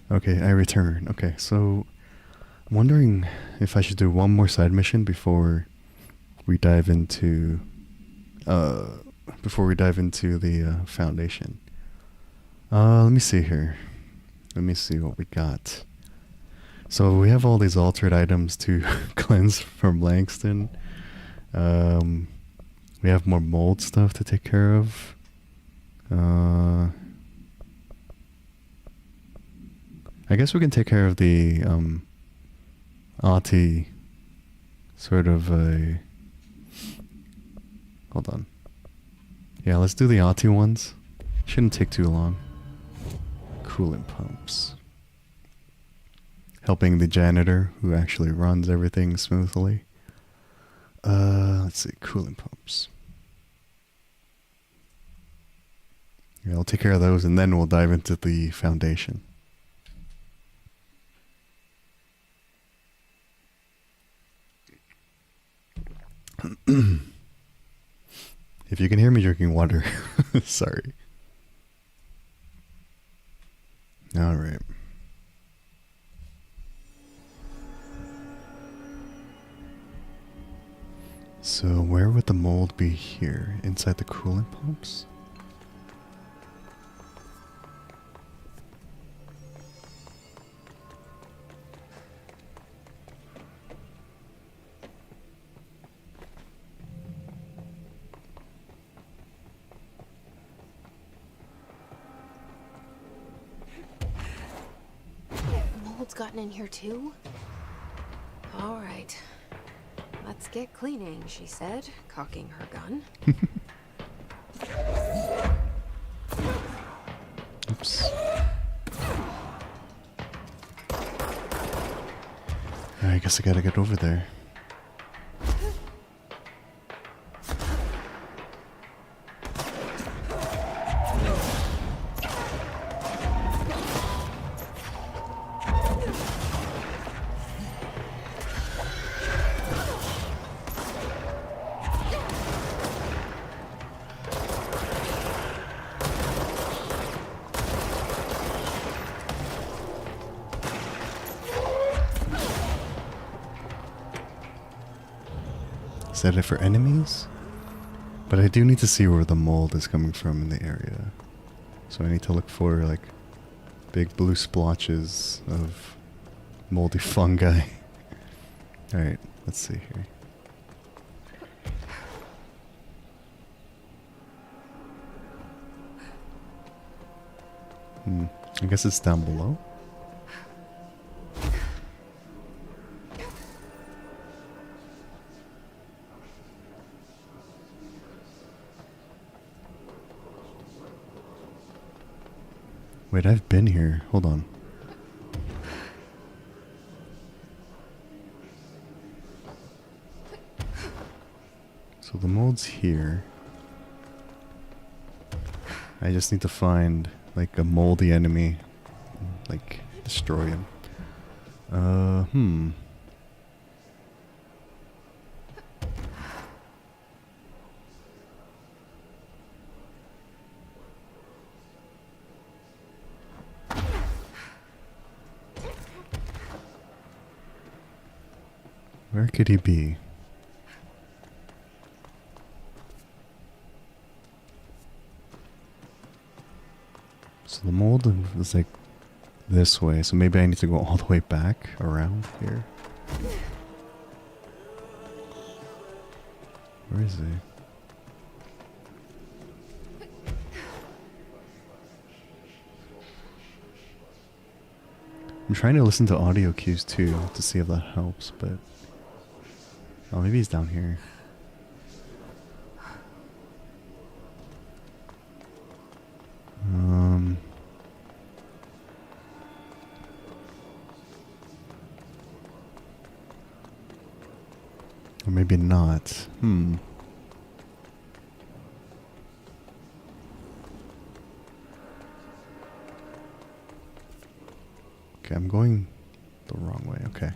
Okay, I return. Okay, so I'm wondering if I should do one more side mission before we dive into the foundation. Let me see here. Let me see what we got. So we have all these altered items to cleanse from Langston. We have more mold stuff to take care of. I guess we can take care of the Ahti sort of a... Hold on. Yeah, let's do the Ahti ones. Shouldn't take too long. Coolant pumps. Helping the janitor who actually runs everything smoothly. Let's see, coolant pumps. Yeah, I'll take care of those and then we'll dive into the foundation. If you can hear me drinking water, sorry. All right. So where would the mold be here? Inside the coolant pumps? Mold's gotten in here too? All right. Let's get cleaning, she said, cocking her gun. Oops. I guess I gotta get over there. Is that it for enemies? But I do need to see where the mold is coming from in the area. So I need to look for like big blue splotches of moldy fungi. Alright, let's see here. I guess it's down below. Wait, I've been here. Hold on. So the mold's here. I just need to find like a moldy enemy, like destroy him. Where could he be? So the mold is like this way, so maybe I need to go all the way back around here. Where is he? I'm trying to listen to audio cues too to see if that helps, but oh, maybe he's down here. Or maybe not. Okay, I'm going the wrong way. Okay.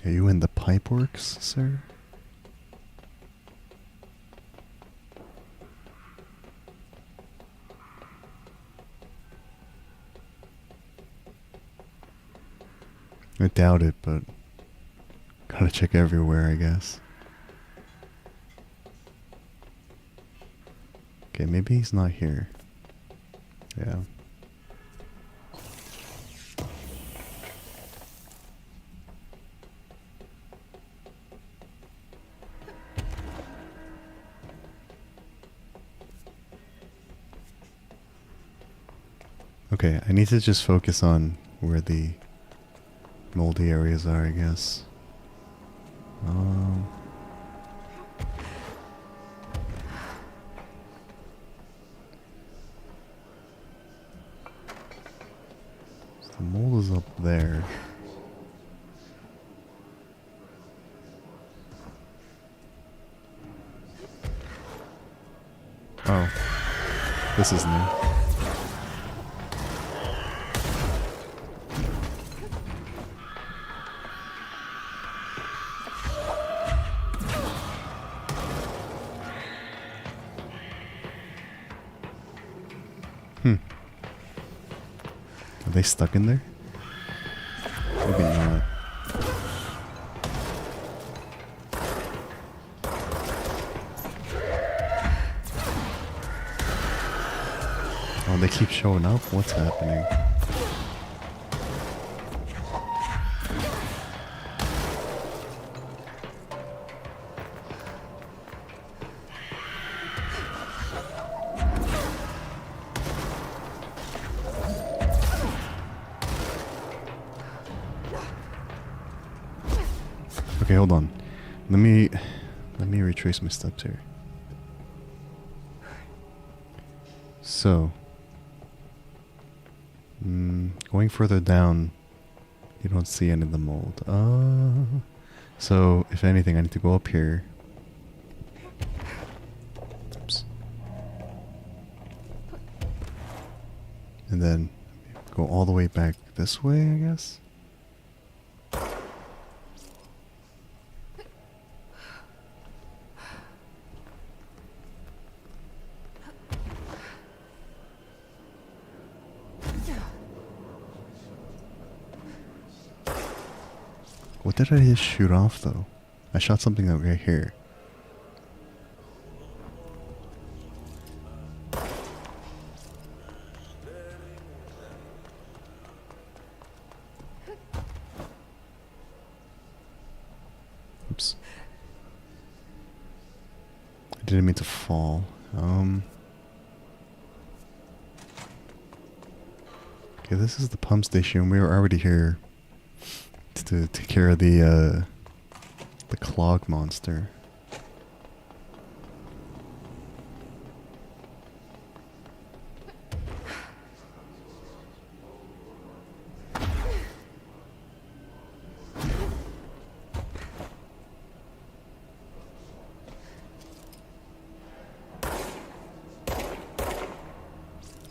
Are you in the pipe works, sir? I doubt it, but gotta check everywhere, I guess. Okay, maybe he's not here. Yeah. Okay, I need to just focus on where the moldy areas are, I guess. So the mold is up there. Oh, this is new. Are they stuck in there? Maybe not. Oh, they keep showing up? What's happening? Okay, hold on. Let me retrace my steps here. So, going further down, you don't see any of the mold. So if anything, I need to go up here. Oops. And then go all the way back this way, I guess. What did I just shoot off though? I shot something out right here. Oops. I didn't mean to fall. Okay, this is the pump station. We were already here to take care of the clog monster.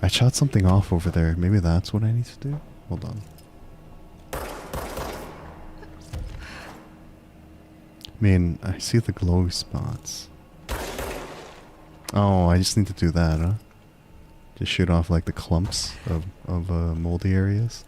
I shot something off over there. Maybe that's what I need to do? Hold on. I mean, I see the glow spots. Oh, I just need to do that, huh? Just shoot off like the clumps of moldy areas.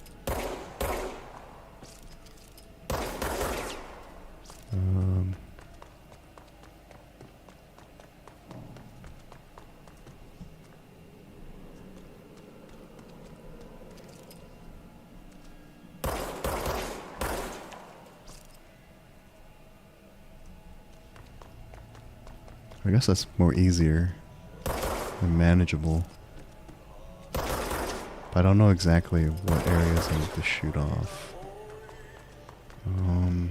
I guess that's more easier and manageable. But I don't know exactly what areas I need to shoot off. Do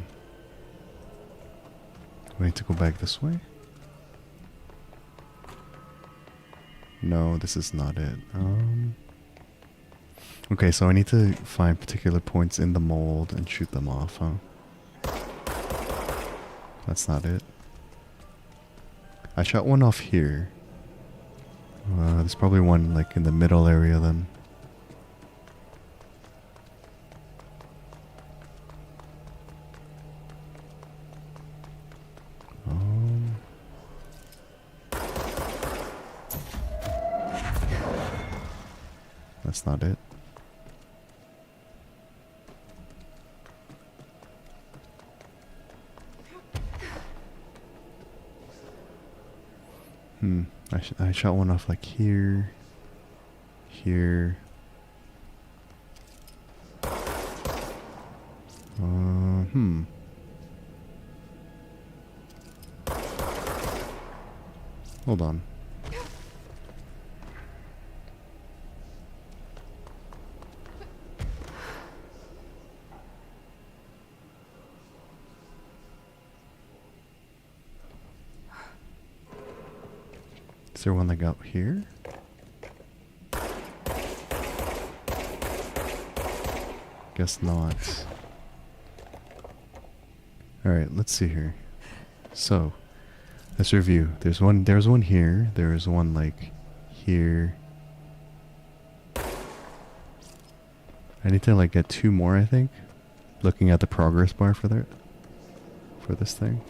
I need to go back this way? No, this is not it. Okay, so I need to find particular points in the mold and shoot them off, huh? That's not it. I shot one off here. There's probably one like in the middle area then. That's not it. I shot one off like here. Here. Hold on. Is there one like out here? Guess not. Alright, let's see here. So, let's review. There's one here. There's one like here. I need to like get 2 more, I think. Looking at the progress bar for that. For this thing.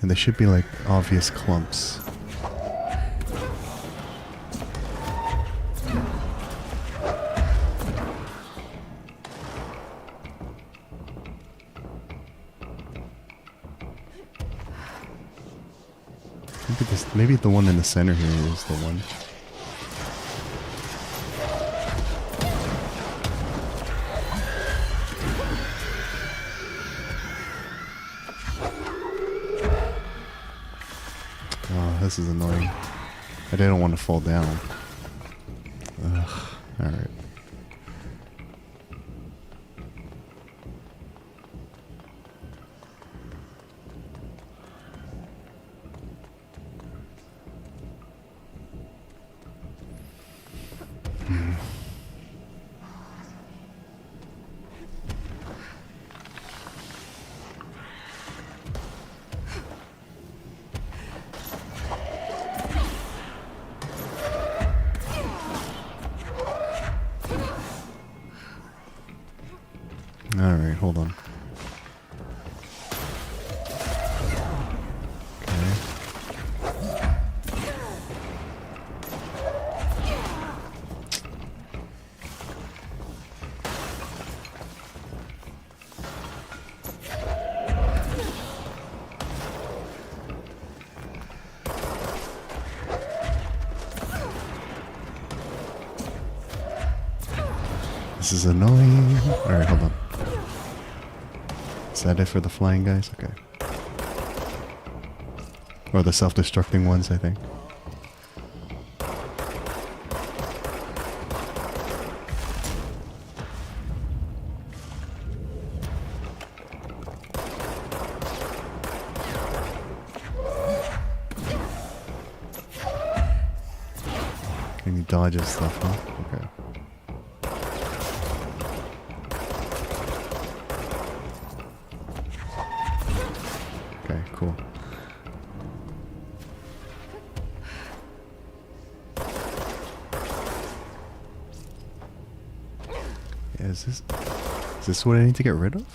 And there should be like obvious clumps. Maybe the one in the center here is the one. Oh, this is annoying. I didn't want to fall down. Ugh, alright. Alright, hold on. This is annoying. Alright, hold on. Is that it for the flying guys? Okay. Or the self-destructing ones, I think. Can you dodge and stuff, huh? Okay. Okay, cool. Yeah, is this what I need to get rid of?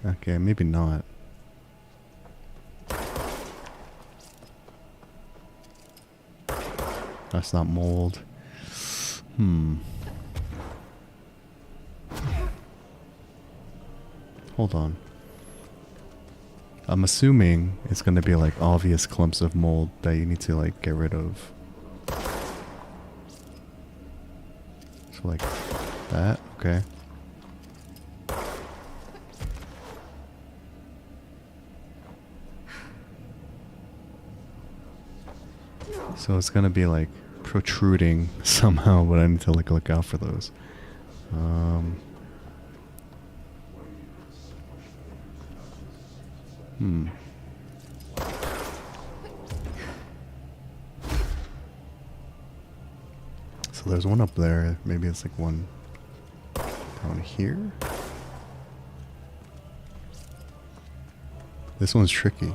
Okay, maybe not. That's not mold. Hold on. I'm assuming it's gonna be like obvious clumps of mold that you need to like get rid of. So like that, okay. So it's gonna be like protruding somehow, but I need to like look out for those. So there's one up there. Maybe it's like one down here. This one's tricky.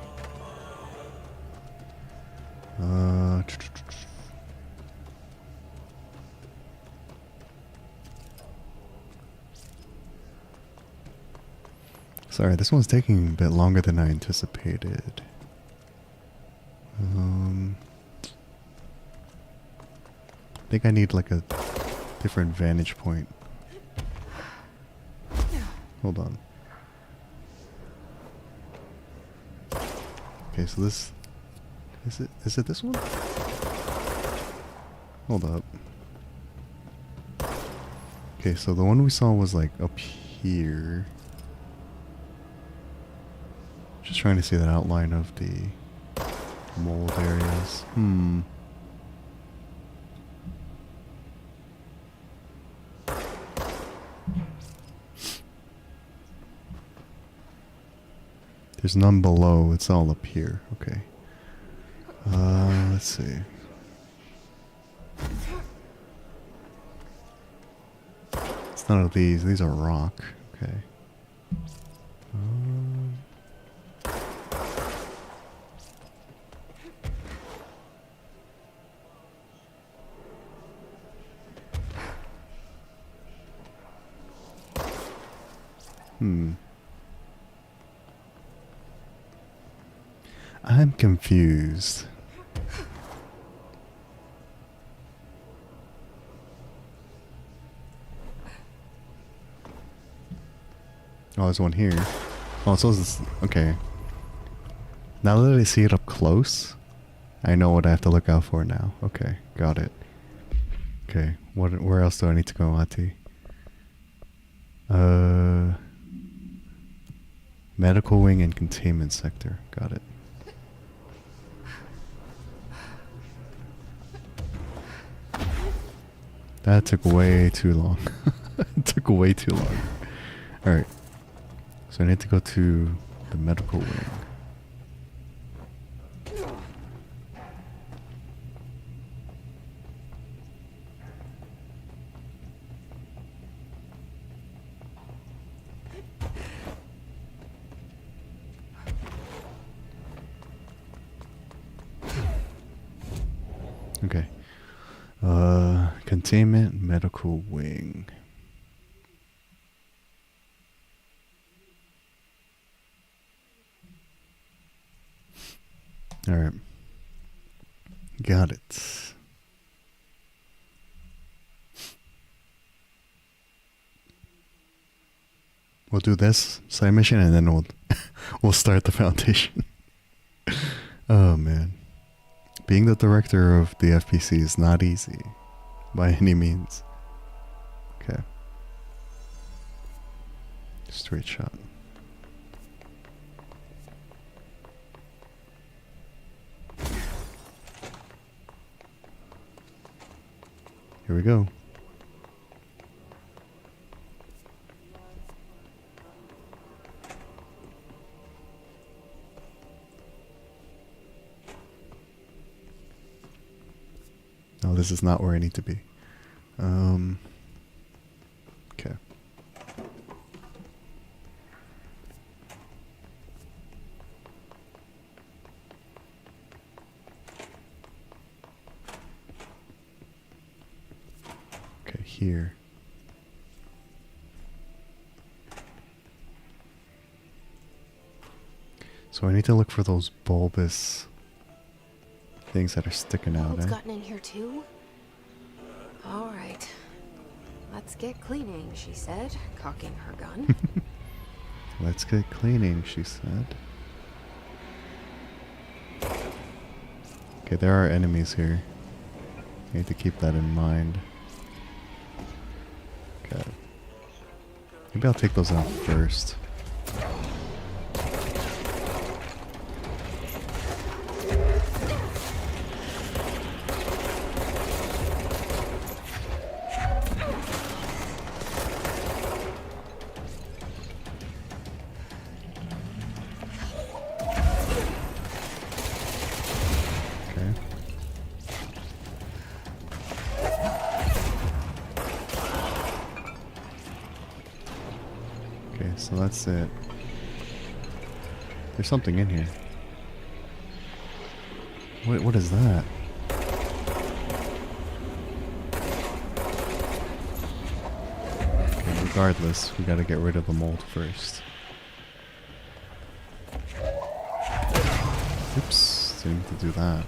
Sorry, this one's taking a bit longer than I anticipated. I think I need like a different vantage point. Hold on. Okay, so this is it this one? Hold up. Okay, so the one we saw was like up here. Just trying to see that outline of the mold areas. There's none below, it's all up here. Okay. Let's see. It's none of these are rock. Okay. I'm confused. Oh, there's one here. Oh, so this, okay. Now that I see it up close, I know what I have to look out for now. Okay, got it. Okay, where else do I need to go, Ati? Medical wing and containment sector. Got it. That took way too long. It took way too long. Alright. So I need to go to the medical wing. Okay. Containment medical wing. All right. Got it. We'll do this side mission and then we'll start the foundation. Oh man. Being the director of the FPC is not easy by any means. Okay. Straight shot. Here we go. No, this is not where I need to be. Okay. Okay, here. So I need to look for those bulbous things that are sticking out. It's gotten in here too? All right. Let's get cleaning, she said, cocking her gun. Let's get cleaning, she said. Okay, there are enemies here. I need to keep that in mind. Okay. Maybe I'll take those out first. So that's it. There's something in here. What is that? Okay, regardless, we gotta get rid of the mold first. Oops, didn't need to do that.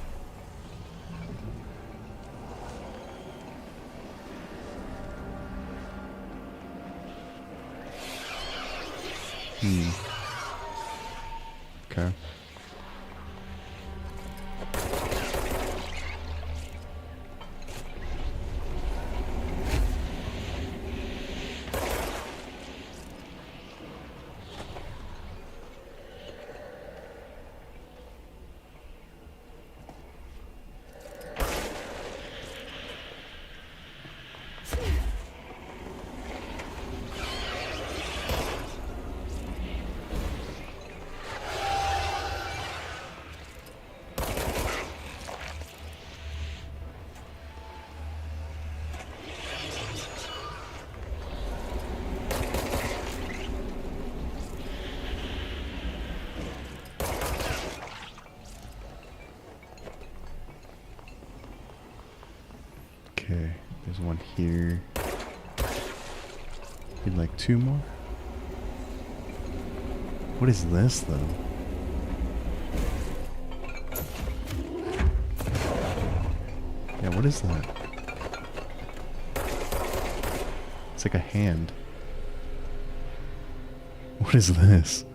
Okay. Okay, there's one here. Need like 2 more. What is this though? Yeah, what is that? It's like a hand. What is this?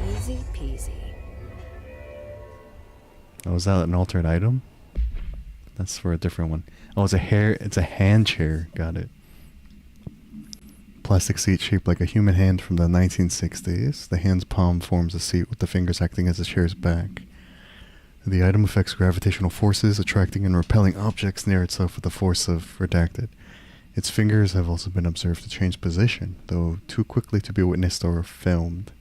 Easy peasy. Oh, is that an altered item? That's for a different one. Oh, it's a hand chair. Got it. Plastic seat shaped like a human hand from the 1960s. The hand's palm forms a seat with the fingers acting as the chair's back. The item affects gravitational forces, attracting and repelling objects near itself with the force of redacted. Its fingers have also been observed to change position, though too quickly to be witnessed or filmed.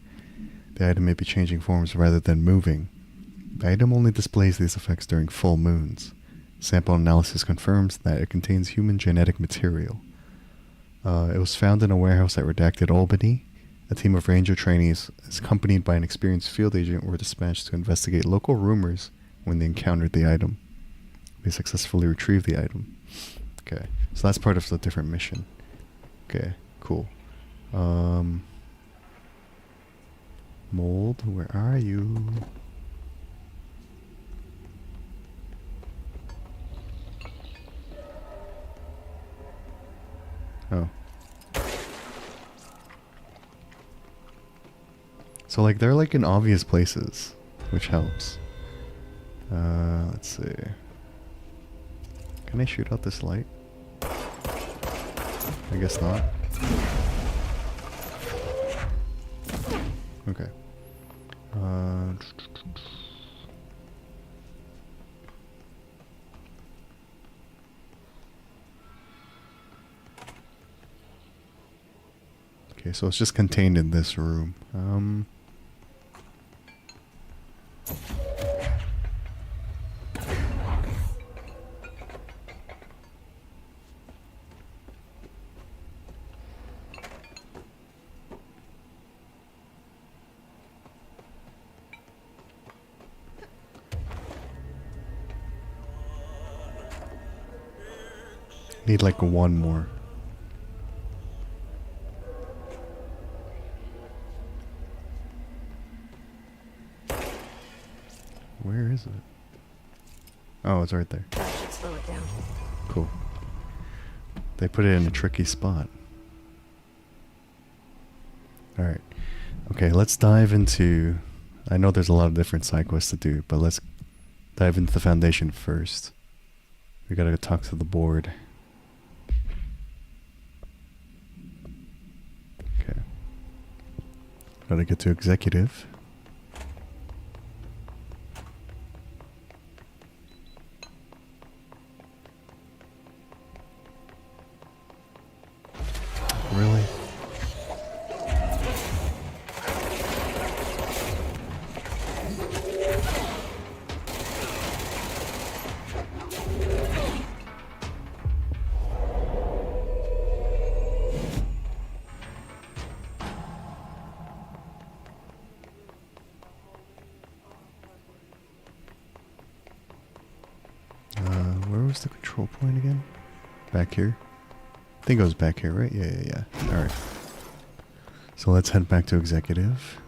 The item may be changing forms rather than moving. The item only displays these effects during full moons. Sample analysis confirms that it contains human genetic material. It was found in a warehouse at Redacted, Albany. A team of ranger trainees, accompanied by an experienced field agent, were dispatched to investigate local rumors when they encountered the item. They successfully retrieved the item. Okay, so that's part of the different mission. Okay, cool. Mold, where are you? Oh. So like they're like in obvious places, which helps. Let's see. Can I shoot out this light? I guess not. Okay. Okay, so it's just contained in this room. Need like one more. Where is it? Oh, it's right there. That should slow it down. Cool. They put it in a tricky spot. Alright. Okay, let's dive into... I know there's a lot of different side quests to do, but let's dive into the Foundation first. We gotta go talk to the board. Okay. Gotta get to executive. Really? Where was the control point again? Back here? I think it was back here, right? Yeah. Alright. So let's head back to executive.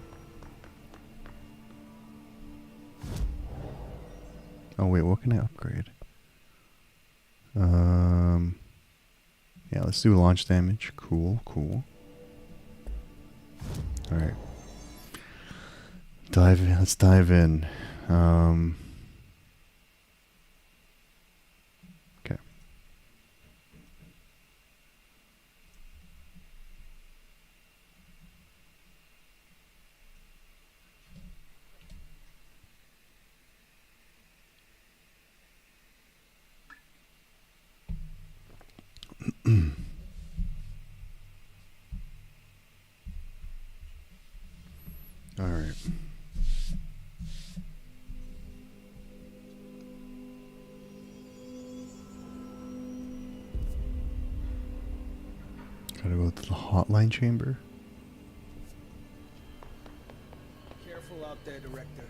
Oh wait, what can I upgrade? Yeah, let's do launch damage. Cool. Alright. Let's dive in. Okay. All right. Gotta go to the hotline chamber. Careful out there, Director.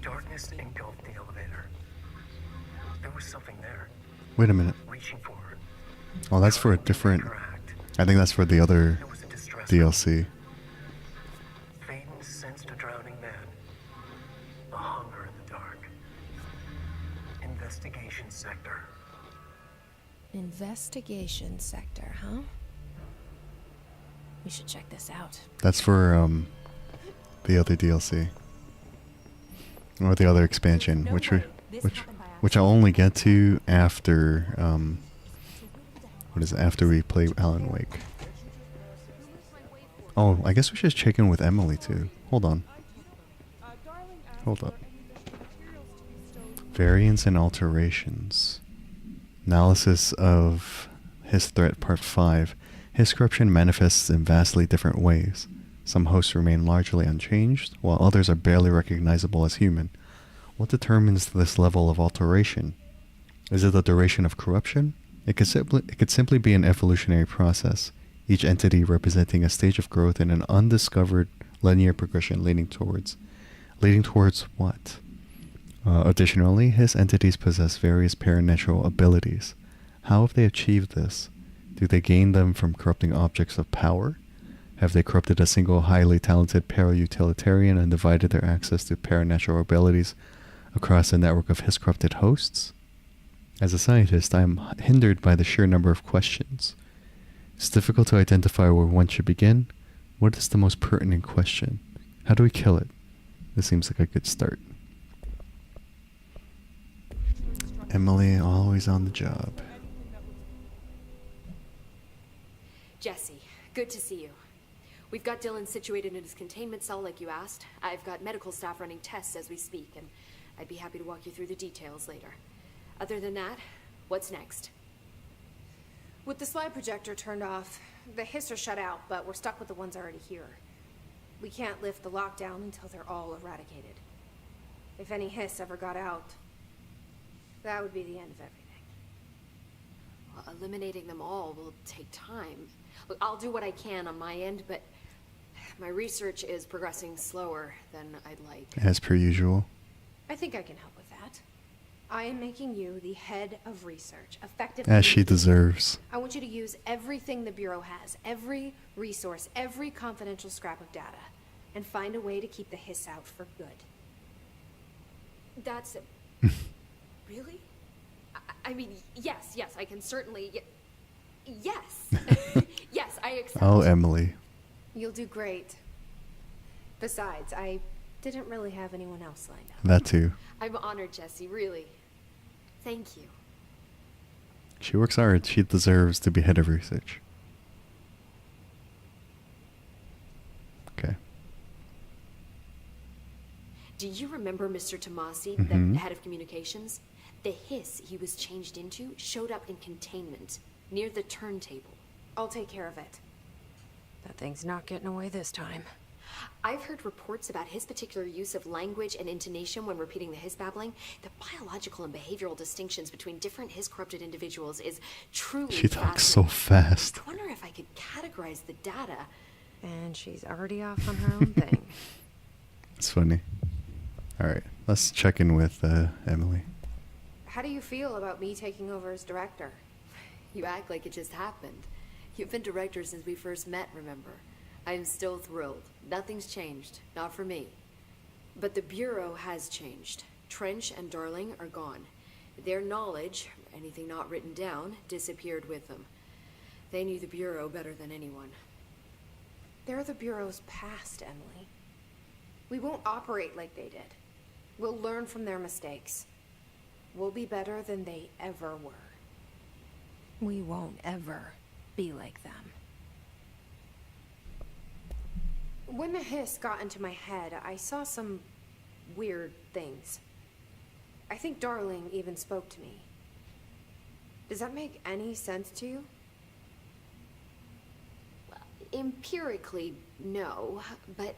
Darkness engulfed the elevator. There was something there, Wait a minute. reaching for her. Oh, that's for a different... Interact. I think that's for the other It was a distress. DLC. Faden sensed a drowning man. A hunger in the dark. Investigation sector. Investigation sector, huh? We should check this out. That's for the other DLC. Or the other expansion, which I'll only get to after what is it, after we play Alan Wake. Oh, I guess we should check in with Emily too. Hold on. Hold up. Variants and alterations. Analysis of his threat part 5. His corruption manifests in vastly different ways. Some hosts remain largely unchanged, while others are barely recognizable as human. What determines this level of alteration? Is it the duration of corruption? It could simply be an evolutionary process, each entity representing a stage of growth in an undiscovered linear progression leading towards what? Additionally, his entities possess various paranatural abilities. How have they achieved this? Do they gain them from corrupting objects of power? Have they corrupted a single highly talented para-utilitarian and divided their access to paranatural abilities across a network of his corrupted hosts? As a scientist, I am hindered by the sheer number of questions. It's difficult to identify where one should begin. What is the most pertinent question? How do we kill it? This seems like a good start. Emily, always on the job. Jesse, good to see you. We've got Dylan situated in his containment cell like you asked. I've got medical staff running tests as we speak, and I'd be happy to walk you through the details later. Other than that, what's next? With the slide projector turned off, the hiss are shut out, but we're stuck with the ones already here. We can't lift the lockdown until they're all eradicated. If any hiss ever got out, that would be the end of everything. Well, eliminating them all will take time. Look, I'll do what I can on my end, but my research is progressing slower than I'd like. As per usual. I think I can help with that. I am making you the head of research, effectively. As she deserves. I want you to use everything the Bureau has, every resource, every confidential scrap of data, and find a way to keep the hiss out for good. That's... Really? I mean, yes, I can certainly... Yes. Yes, I accept. Oh, Emily. You'll do great. Besides, I didn't really have anyone else lined up. That too. I'm honored, Jesse, really. Thank you. She works hard. She deserves to be head of research. Okay. Do you remember Mr. Tomasi, the head of communications? The hiss he was changed into showed up in containment, near the turntable. I'll take care of it. That thing's not getting away this time. I've heard reports about his particular use of language and intonation when repeating the hiss babbling. The biological and behavioral distinctions between different hiss-corrupted individuals is truly She talks so fast. I wonder if I could categorize the data. And she's already off on her own thing. It's funny. Alright, let's check in with Emily. How do you feel about me taking over as director? You act like it just happened. You've been director since we first met, remember? I'm still thrilled. Nothing's changed. Not for me. But the Bureau has changed. Trench and Darling are gone. Their knowledge, anything not written down, disappeared with them. They knew the Bureau better than anyone. They're the Bureau's past, Emily. We won't operate like they did. We'll learn from their mistakes. We'll be better than they ever were. We won't ever be like them. When the hiss got into my head, I saw some weird things. I think Darling even spoke to me. Does that make any sense to you? Well, empirically, no, but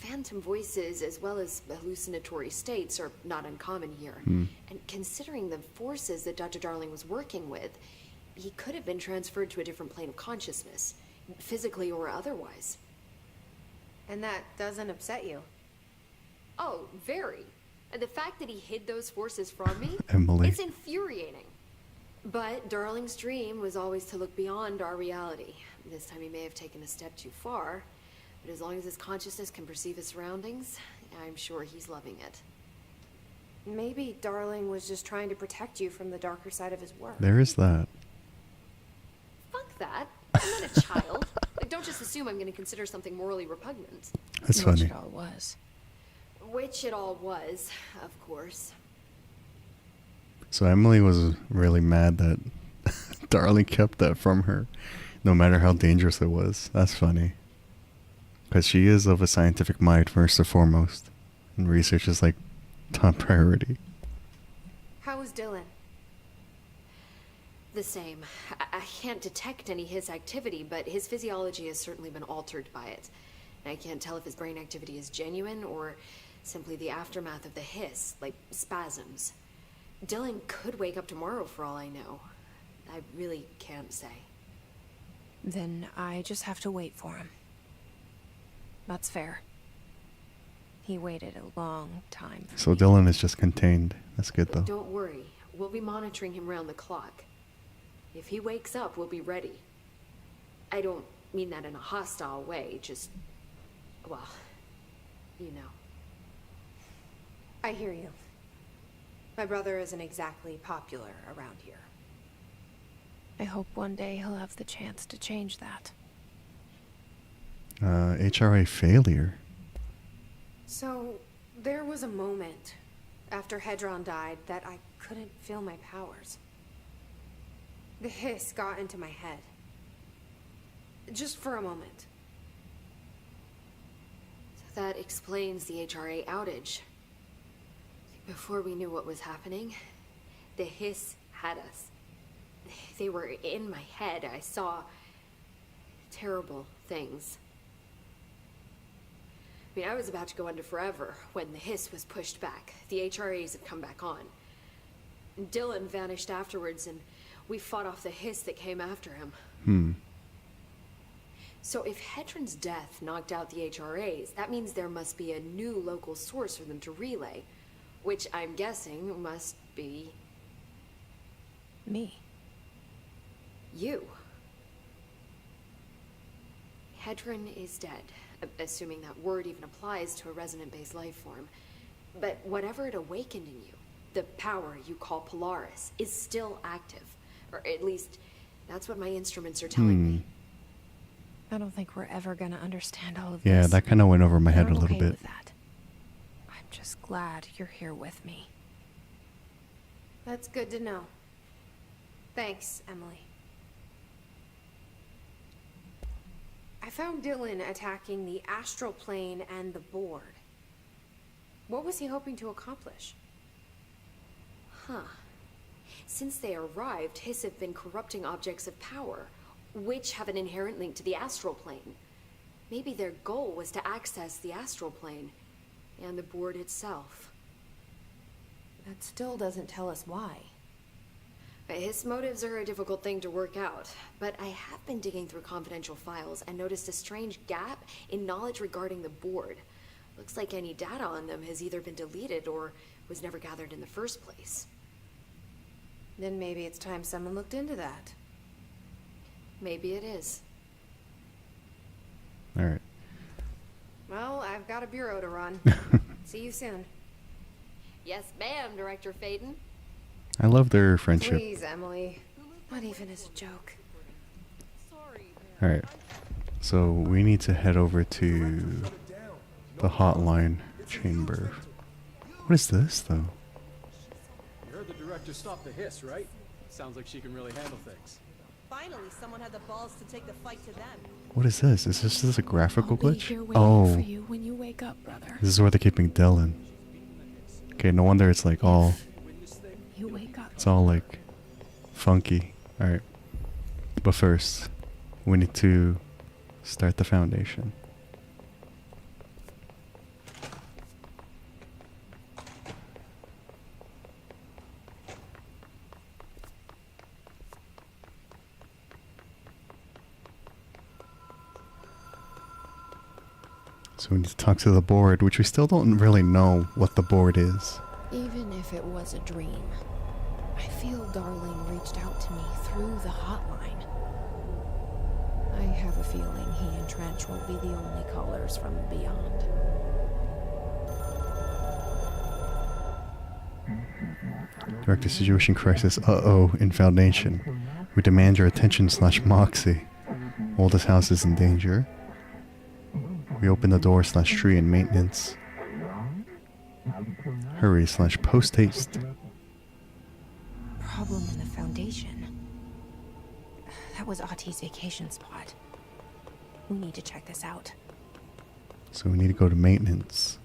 phantom voices as well as hallucinatory states are not uncommon here. And considering the forces that Dr. Darling was working with, he could have been transferred to a different plane of consciousness, physically or otherwise. And that doesn't upset you? Oh, very. And the fact that he hid those forces from me, Emily. it's infuriating. But Darling's dream was always to look beyond our reality. This time he may have taken a step too far, but as long as his consciousness can perceive his surroundings, I'm sure he's loving it. Maybe Darling was just trying to protect you from the darker side of his work. There is that. Fuck that. I'm not a child. Like, don't just assume I'm going to consider something morally repugnant. That's Which funny. it all was. Which it all was, of course. So Emily was really mad that Darling kept that from her, no matter how dangerous it was. That's funny. Because she is of a scientific mind, first and foremost. And research is like top priority. How was Dylan? The same. I can't detect any Hiss activity, but his physiology has certainly been altered by it. And I can't tell if his brain activity is genuine or simply the aftermath of the Hiss, like spasms. Dylan could wake up tomorrow for all I know. I really can't say. Then I just have to wait for him. That's fair. He waited a long time. So Dylan is just contained. That's good though. Don't worry. We'll be monitoring him round the clock. If he wakes up, we'll be ready. I don't mean that in a hostile way, just... well, you know. I hear you. My brother isn't exactly popular around here. I hope one day he'll have the chance to change that. HRA failure. So, there was a moment after Hedron died that I couldn't feel my powers. The hiss got into my head. Just for a moment. So that explains the HRA outage. Before we knew what was happening, the Hiss had us. They were in my head. I saw terrible things. I mean, I was about to go under forever when the Hiss was pushed back. The HRAs had come back on. Dylan vanished afterwards, and we fought off the Hiss that came after him. So if Hedron's death knocked out the HRAs, that means there must be a new local source for them to relay, which I'm guessing must be... Me. you. Hedron is dead, assuming that word even applies to a resonant-based life form. But whatever it awakened in you, the power you call Polaris, is still active. Or at least, that's what my instruments are telling me. I don't think we're ever gonna understand all of Yeah, this. that kind of went over my head I'm a little okay bit. with that. I'm just glad you're here with me. That's good to know. Thanks, Emily. I found Dylan attacking the astral plane and the board. What was he hoping to accomplish? Huh. Since they arrived, Hiss have been corrupting objects of power, which have an inherent link to the astral plane. Maybe their goal was to access the astral plane and the board itself. That still doesn't tell us why. His motives are a difficult thing to work out, but I have been digging through confidential files and noticed a strange gap in knowledge regarding the board. Looks like any data on them has either been deleted or was never gathered in the first place. Then maybe it's time someone looked into that. Maybe it is. Alright. Well, I've got a bureau to run. See you soon. Yes, ma'am, Director Faden. I love their friendship. Please, Emily. What even is a joke? Alright. So we need to head over to the hotline chamber. What is this, though? You heard the director stop the Hiss, right? Sounds like she can really handle things. Finally, someone had the balls to take the fight to them. What is this? Is this just a graphical I'll be glitch? here waiting for you when you wake up, brother. This is where they're keeping Dylan. Okay, no wonder it's like all... You wake up. It's all like funky. Alright. But first, we need to start the foundation. So we need to talk to the board, which we still don't really know what the board is. Even if it was a dream, I feel Darling reached out to me through the hotline. I have a feeling he and Trench won't be the only callers from beyond. Director Situation Crisis, in Foundation. We demand your attention / moxie. Oldest house is in danger. We open the door / tree in maintenance. Hurry / post haste. Problem in the Foundation. That was Auti's vacation spot. We need to check this out. So we need to go to maintenance.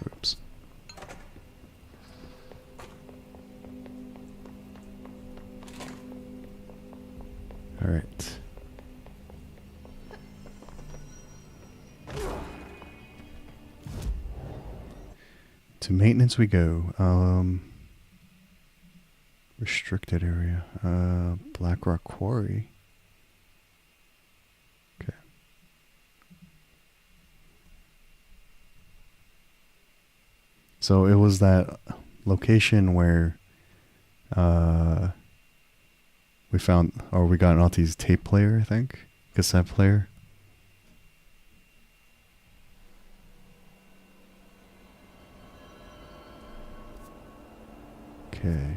Oops. All right. To maintenance we go. Restricted area. Black Rock Quarry. Okay. So it was that location where we found, or we got Aunty's tape player, I think, cassette player. Okay.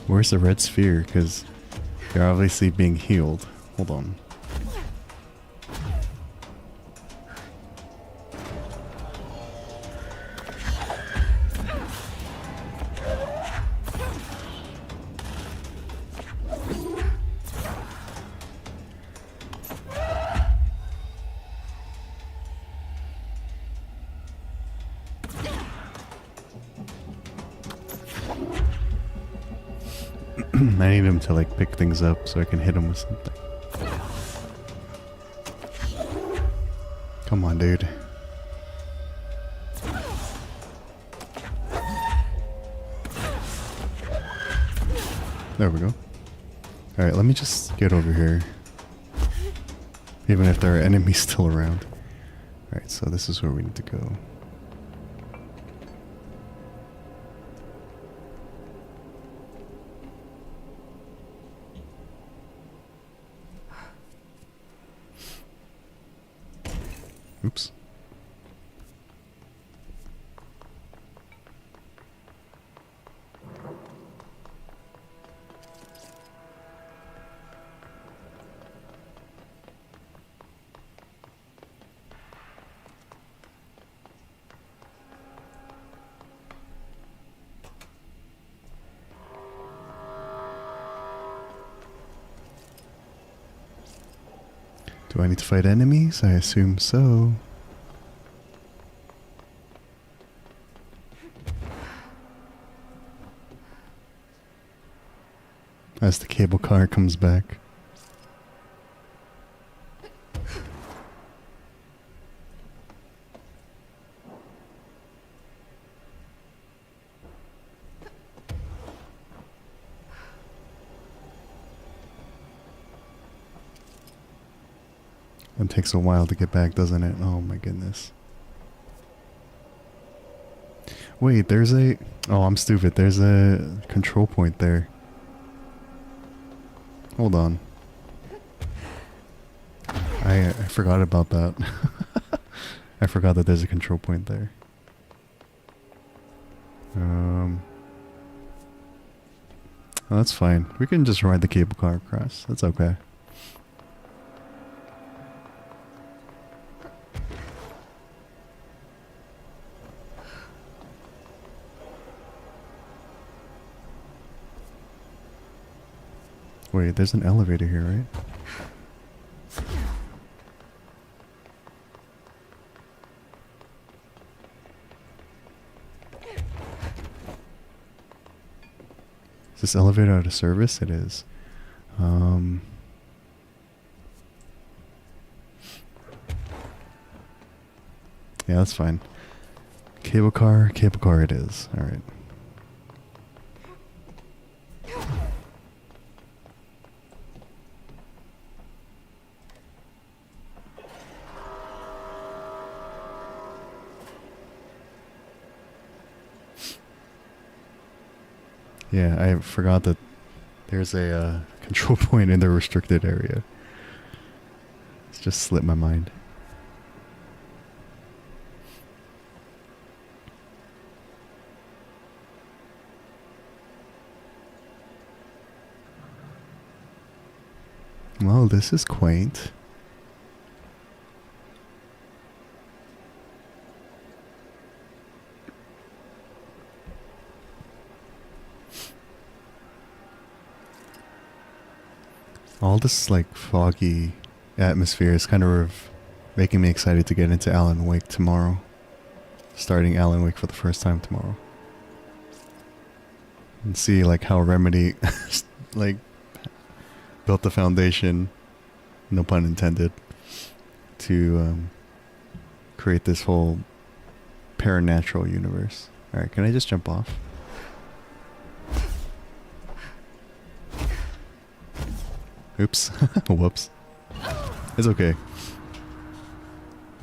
Where's the red sphere? Because they're obviously being healed. Hold on. I need him to like pick things up so I can hit him with something. Come on, dude. There we go. Alright, let me just get over here. Even if there are enemies still around. Alright, so this is where we need to go. Oops. Do I need to fight enemies? I assume so. As the cable car comes back. It takes a while to get back, doesn't it? Oh my goodness. Wait, there's a... Oh, I'm stupid. There's a control point there. Hold on. I forgot about that. I forgot that there's a control point there. Oh, that's fine. We can just ride the cable car across. That's okay. Wait, there's an elevator here, right? Is this elevator out of service? It is. Yeah, that's fine. Cable car it is. Alright. Yeah, I forgot that there's a control point in the restricted area. It's just slipped my mind. Well, this is quaint. All this like foggy atmosphere is kind of making me excited to get into Alan Wake tomorrow. Starting Alan Wake for the first time tomorrow. And see like how Remedy like built the foundation, no pun intended, to create this whole paranatural universe. Alright, can I just jump off? Oops. Whoops. It's okay.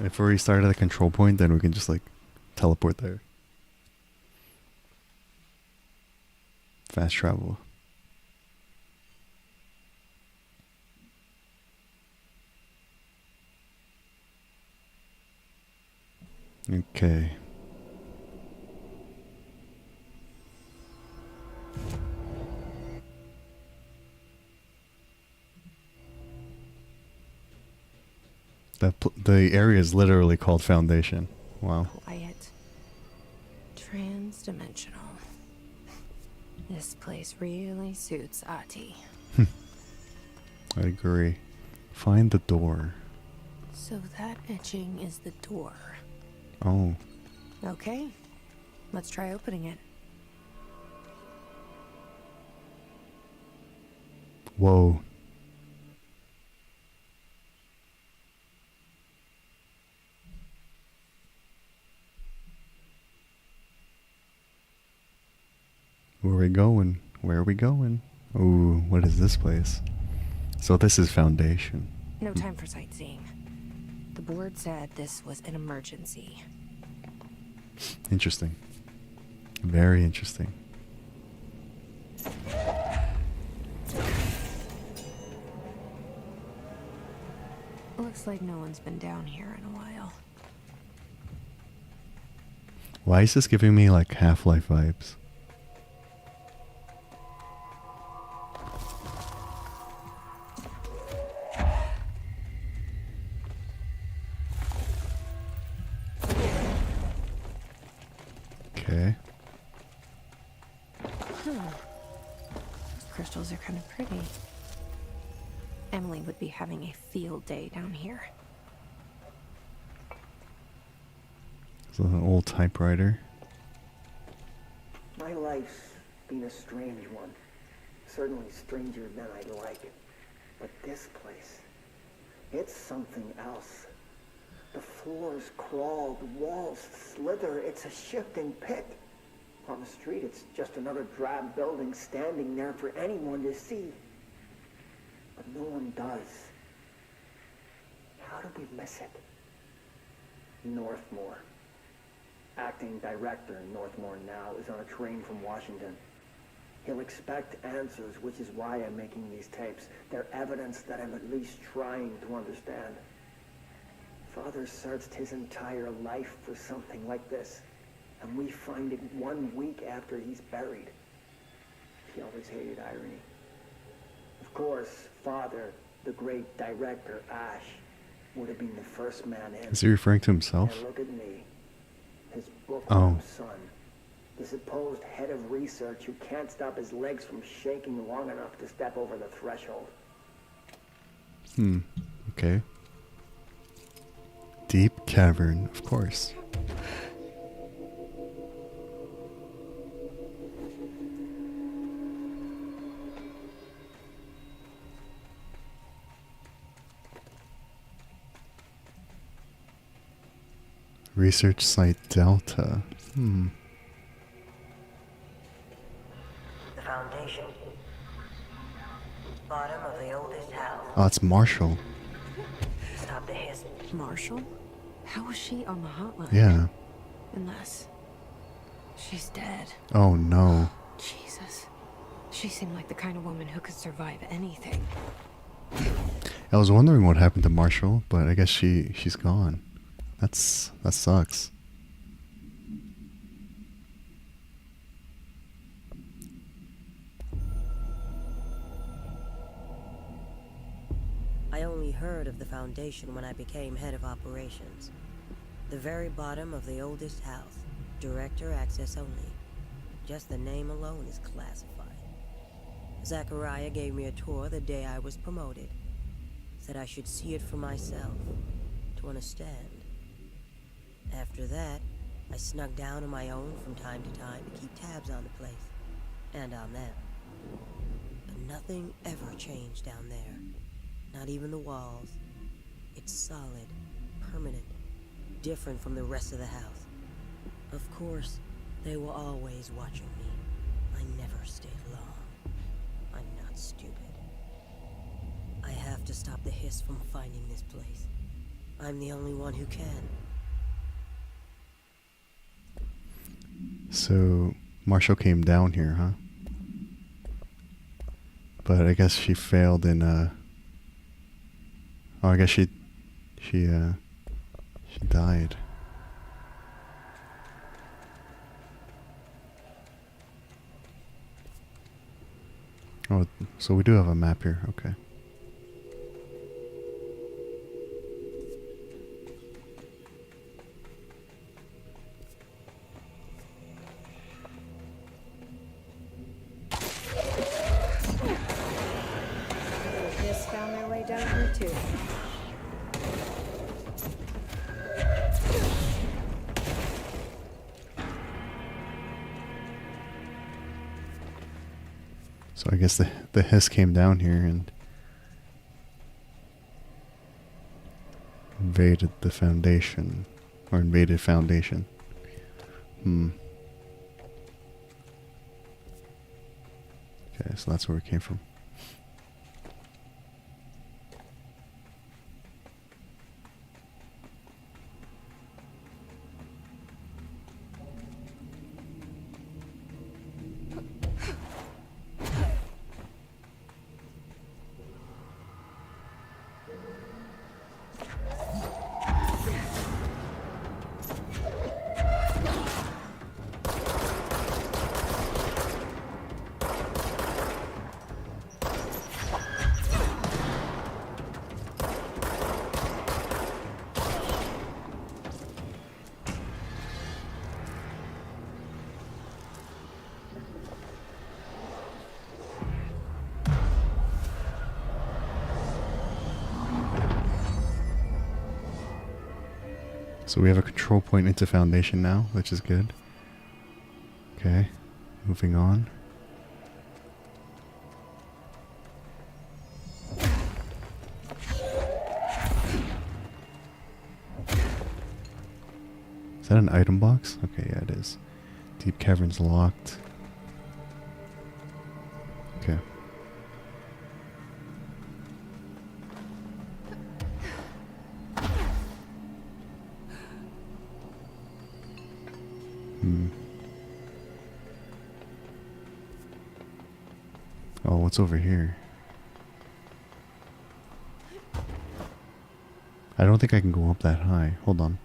If we restart at the control point, then we can just like teleport there. Fast travel. Okay. The area is literally called Foundation. Wow. Quiet. Trans-dimensional. This place really suits Ahti. I agree. Find the door. So that etching is the door. Oh. Okay. Let's try opening it. Whoa. Where are we going? Where are we going? Ooh, what is this place? So this is Foundation. No time for sightseeing. The board said this was an emergency. Interesting. Very interesting. Looks like no one's been down here in a while. Why is this giving me like Half-Life vibes? Okay. Those crystals are kind of pretty. Emily would be having a field day down here. It's an old typewriter. My life's been a strange one. Certainly stranger than I'd like. But this place, it's something else. The floors crawl, the walls slither. It's a shifting pit. On the street, it's just another drab building standing there for anyone to see. But no one does. How How did we miss it? Northmore. Acting director in Northmore now is on a train from Washington. He'll expect answers, which is why I'm making these tapes. They're evidence that I'm at least trying to understand. Father searched his entire life for something like this, and we find it 1 week after he's buried. He always hated irony. Of course, Father, the great director, Ash, would have been the first man in. Is he referring to himself? And look at me. His bookworm son. The supposed head of research who can't stop his legs from shaking long enough to step over the threshold. Okay. Deep cavern, of course. Research site Delta. The foundation. Bottom of the oldest house. Oh, it's Marshall. Stop the hiss. Marshall? How was she on the hotline? Yeah. Unless she's dead. Oh no. Jesus. She seemed like the kind of woman who could survive anything. I was wondering what happened to Marshall, but I guess she's gone. That sucks. I only heard of the Foundation when I became head of operations. The very bottom of the oldest house. Director access only. Just the name alone is classified. Zachariah gave me a tour the day I was promoted. Said I should see it for myself, to understand. After that, I snuck down on my own from time to time to keep tabs on the place. And on them. But nothing ever changed down there. Not even the walls. It's solid, permanent, different from the rest of the house. Of course, they were always watching me. I never stayed long. I'm not stupid. I have to stop the hiss from finding this place. I'm the only one who can. So Marshall came down here, huh? But I guess she failed in oh, I guess she died. Oh, so we do have a map here. Okay. Just found their way down here too. So I guess the hiss came down here and invaded the Foundation. Or invaded Foundation. Okay, so that's where it came from. So we have a control point into Foundation now, which is good. Okay, moving on. Is that an item box? Okay, yeah, it is. Deep cavern's locked. Okay. what's over here? I don't think I can go up that high. Hold on.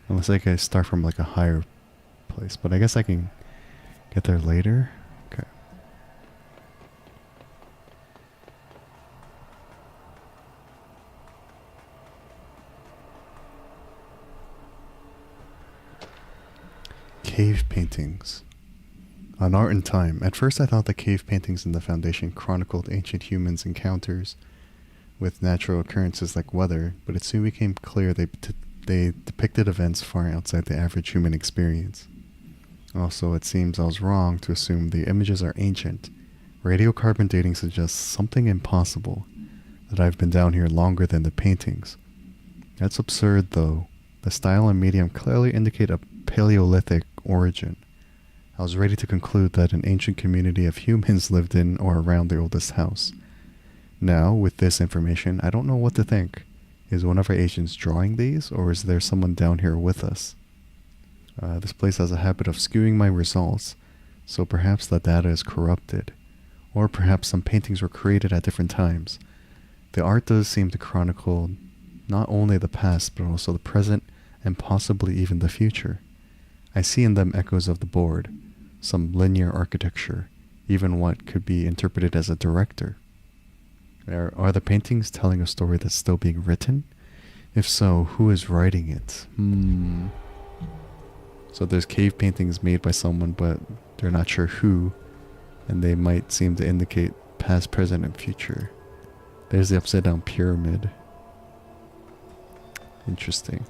Unless I can start from like a higher place, but I guess I can get there later. Okay. Cave paintings. On Art and Time. At first I thought the cave paintings in the Foundation chronicled ancient humans' encounters with natural occurrences like weather, but it soon became clear they depicted events far outside the average human experience. Also, it seems I was wrong to assume the images are ancient. Radiocarbon dating suggests something impossible, that I've been down here longer than the paintings. That's absurd though. The style and medium clearly indicate a Paleolithic origin. I was ready to conclude that an ancient community of humans lived in or around the oldest house. Now, with this information, I don't know what to think. Is one of our agents drawing these, or is there someone down here with us? This place has a habit of skewing my results, so perhaps the data is corrupted. Or perhaps some paintings were created at different times. The art does seem to chronicle not only the past, but also the present, and possibly even the future. I see in them echoes of the board, some linear architecture, even what could be interpreted as a director. Are the paintings telling a story that's still being written? If so, who is writing it? So there's cave paintings made by someone, but they're not sure who, and they might seem to indicate past, present, and future. There's the upside down pyramid. Interesting.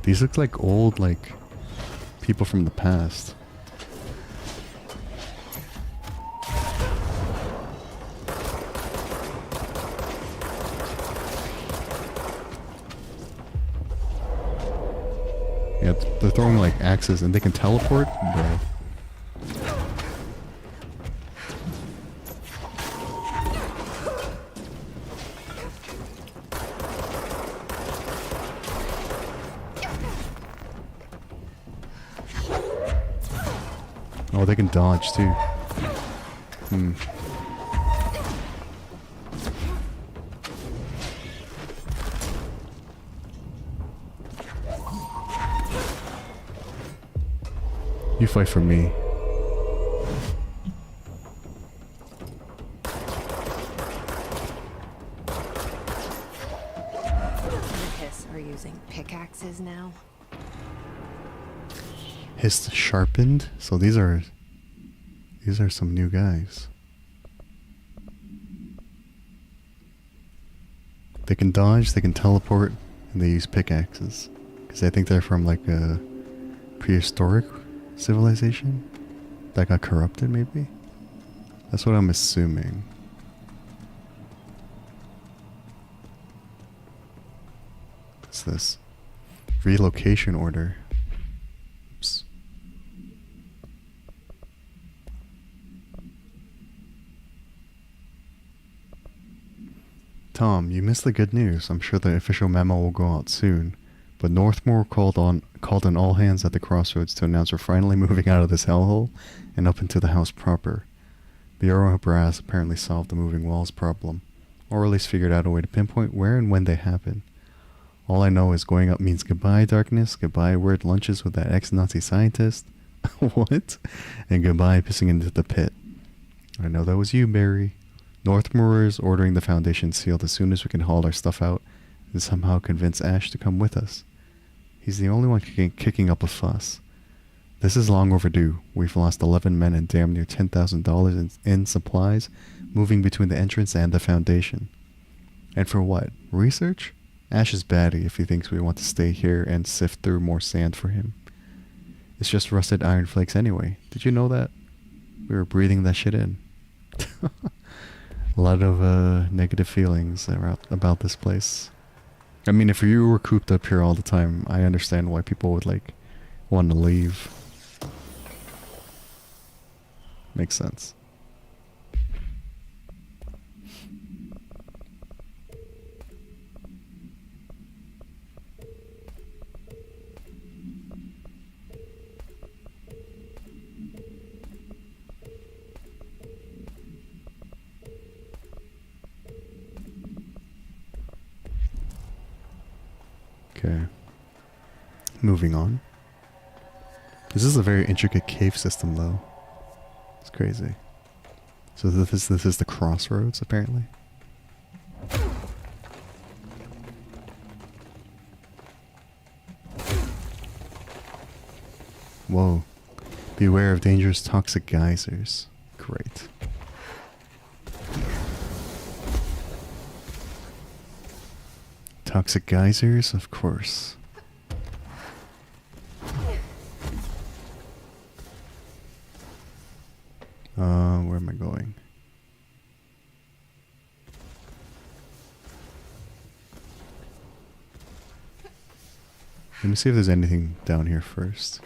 These look like old, like, people from the past. Yeah, they're throwing like axes and they can teleport? Bro. Oh, they can dodge too. You fight for me. The Hiss are using pickaxes now. Hiss sharpened. So these are some new guys. They can dodge, they can teleport, and they use pickaxes. Because I think they're from like a prehistoric civilization that got corrupted, maybe? That's what I'm assuming. What's this? Relocation order. Oops. Tom, you missed the good news. I'm sure the official memo will go out soon. But Northmore called on all hands at the crossroads to announce we're finally moving out of this hellhole and up into the house proper. The Bureau brass apparently solved the moving walls problem, or at least figured out a way to pinpoint where and when they happen. All I know is going up means goodbye darkness, goodbye weird lunches with that ex-Nazi scientist, what? And goodbye pissing into the pit. I know that was you, Barry. Northmore is ordering the Foundation sealed as soon as we can haul our stuff out and somehow convince Ash to come with us. He's the only one kicking up a fuss. This is long overdue. We've lost 11 men and damn near $10,000 in supplies moving between the entrance and the Foundation. And for what? Research? Ash is batty if he thinks we want to stay here and sift through more sand for him. It's just rusted iron flakes anyway. Did you know that? We were breathing that shit in. A lot of negative feelings about this place. I mean, if you were cooped up here all the time, I understand why people would like want to leave. Makes sense. Okay. Moving on. This is a very intricate cave system, though. It's crazy. So this is the crossroads, apparently. Whoa. Beware of dangerous toxic geysers. Great. Toxic geysers, of course. Where am I going? Let me see if there's anything down here first.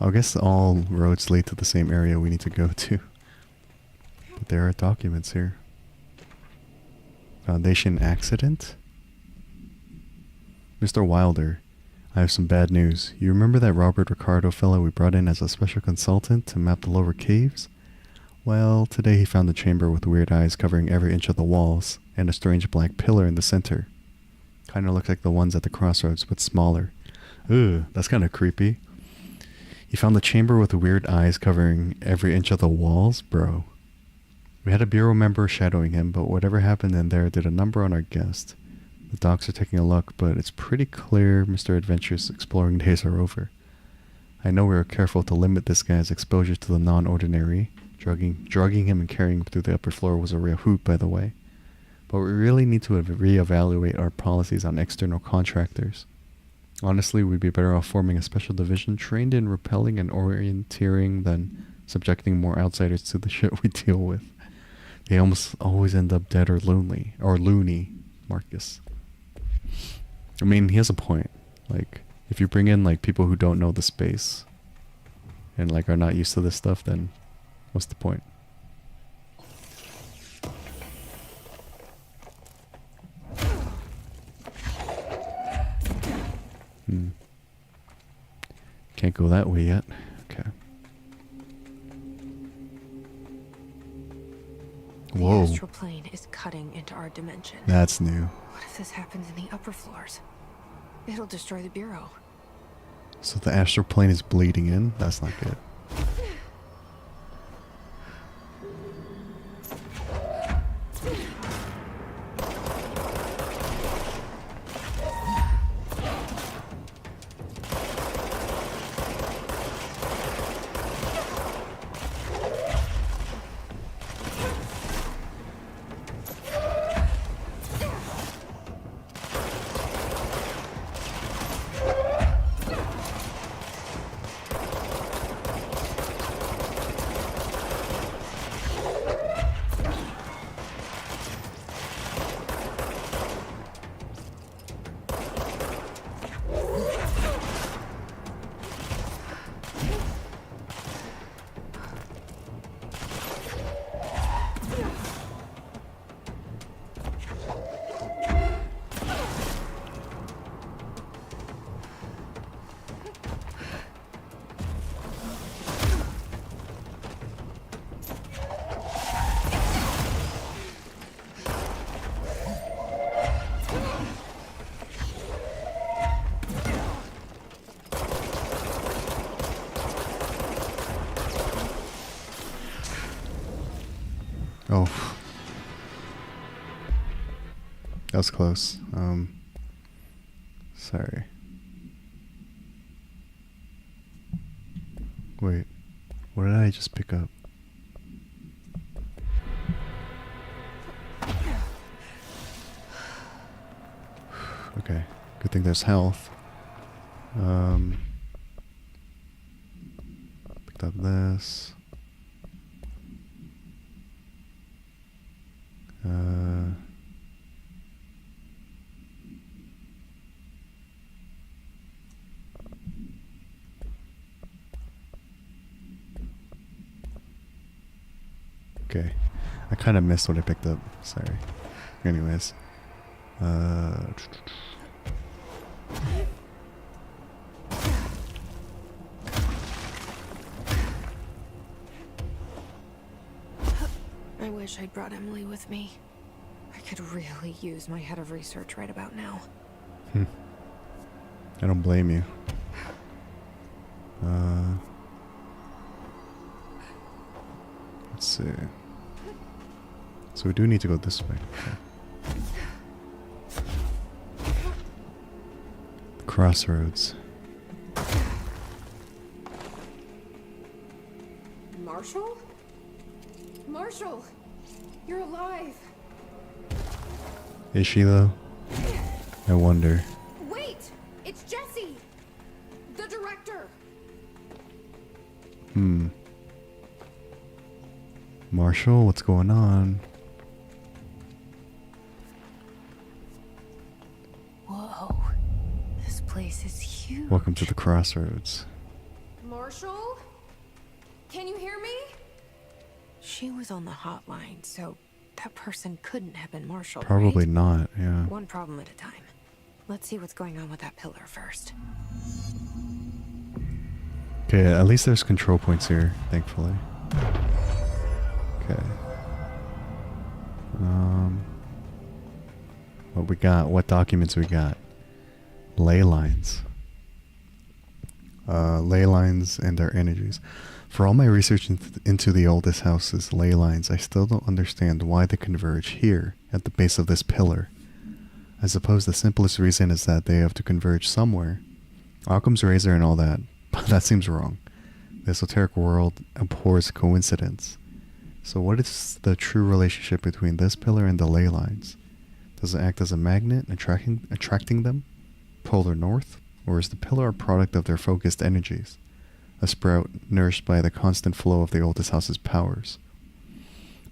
I guess all roads lead to the same area we need to go to. But there are documents here. Foundation accident? Mr. Wilder, I have some bad news. You remember that Robert Ricardo fellow we brought in as a special consultant to map the lower caves? Well, today he found a chamber with weird eyes covering every inch of the walls, and a strange black pillar in the center. Kinda looks like the ones at the crossroads, but smaller. Ugh, that's kinda creepy. He found the chamber with weird eyes covering every inch of the walls? Bro. We had a bureau member shadowing him, but whatever happened in there did a number on our guest. The docs are taking a look, but it's pretty clear Mr. Adventure's exploring days are over. I know we were careful to limit this guy's exposure to the non-ordinary. Drugging him and carrying him through the upper floor was a real hoot, by the way. But we really need to reevaluate our policies on external contractors. Honestly, we'd be better off forming a special division trained in repelling and orienteering than subjecting more outsiders to the shit we deal with. They almost always end up dead or lonely. Or loony, Marcus. I mean, he has a point. Like, if you bring in, like, people who don't know the space and, like, are not used to this stuff, then what's the point? Can't go that way yet. Okay. Whoa. The astral plane is cutting into our dimension. That's new. What if this happens in the upper floors? It'll destroy the bureau. So the astral plane is bleeding in? That's not good. Oh. That was close. Sorry. Wait. What did I just pick up? Okay. Good thing there's health. Picked up this. Okay. I kind of missed what I picked up. Sorry. Anyways. I wish I'd brought Emily with me. I could really use my head of research right about now. I don't blame you. Let's see. So we do need to go this way. Okay. Crossroads. Marshall? Marshall! You're alive! Is she though? I wonder. Wait! It's Jesse! The director! Marshall, what's going on? Whoa. This place is huge. Welcome to the Crossroads. Marshall? Can you hear me? She was on the hotline, so that person couldn't have been Marshall, Probably right? not, yeah. One problem at a time. Let's see what's going on with that pillar first. Okay, at least there's control points here, thankfully. Okay. What we got? What documents we got? Ley lines. Ley lines and our energies. For all my research into the oldest house's ley lines, I still don't understand why they converge here, at the base of this pillar. I suppose the simplest reason is that they have to converge somewhere. Occam's razor and all that, but that seems wrong. The esoteric world abhors coincidence. So what is the true relationship between this pillar and the ley lines? Does it act as a magnet, attracting them? Polar north? Or is the pillar a product of their focused energies? A sprout nourished by the constant flow of the oldest house's powers?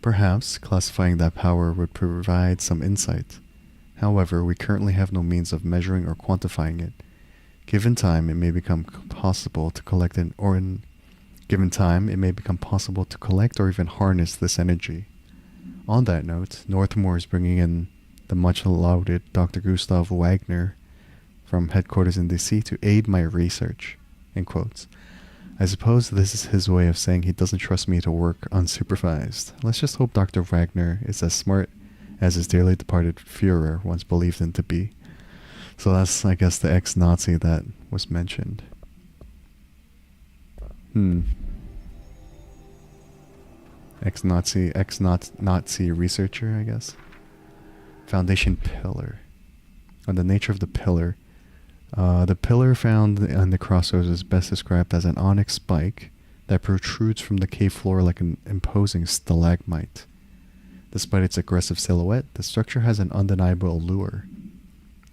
Perhaps classifying that power would provide some insight. However, we currently have no means of measuring or quantifying it. Given time, it may become possible to collect or even harness this energy. On that note, Northmore is bringing in the much-lauded Dr. Gustav Wagner from headquarters in DC to aid my research. In quotes. I suppose this is his way of saying he doesn't trust me to work unsupervised. Let's just hope Dr. Wagner is as smart as his dearly departed Führer once believed him to be. So that's, I guess, the ex-Nazi that was mentioned. Ex-Nazi researcher, I guess. Foundation pillar. On the nature of the pillar. The pillar found on the crossroads is best described as an onyx spike that protrudes from the cave floor like an imposing stalagmite. Despite its aggressive silhouette, the structure has an undeniable allure.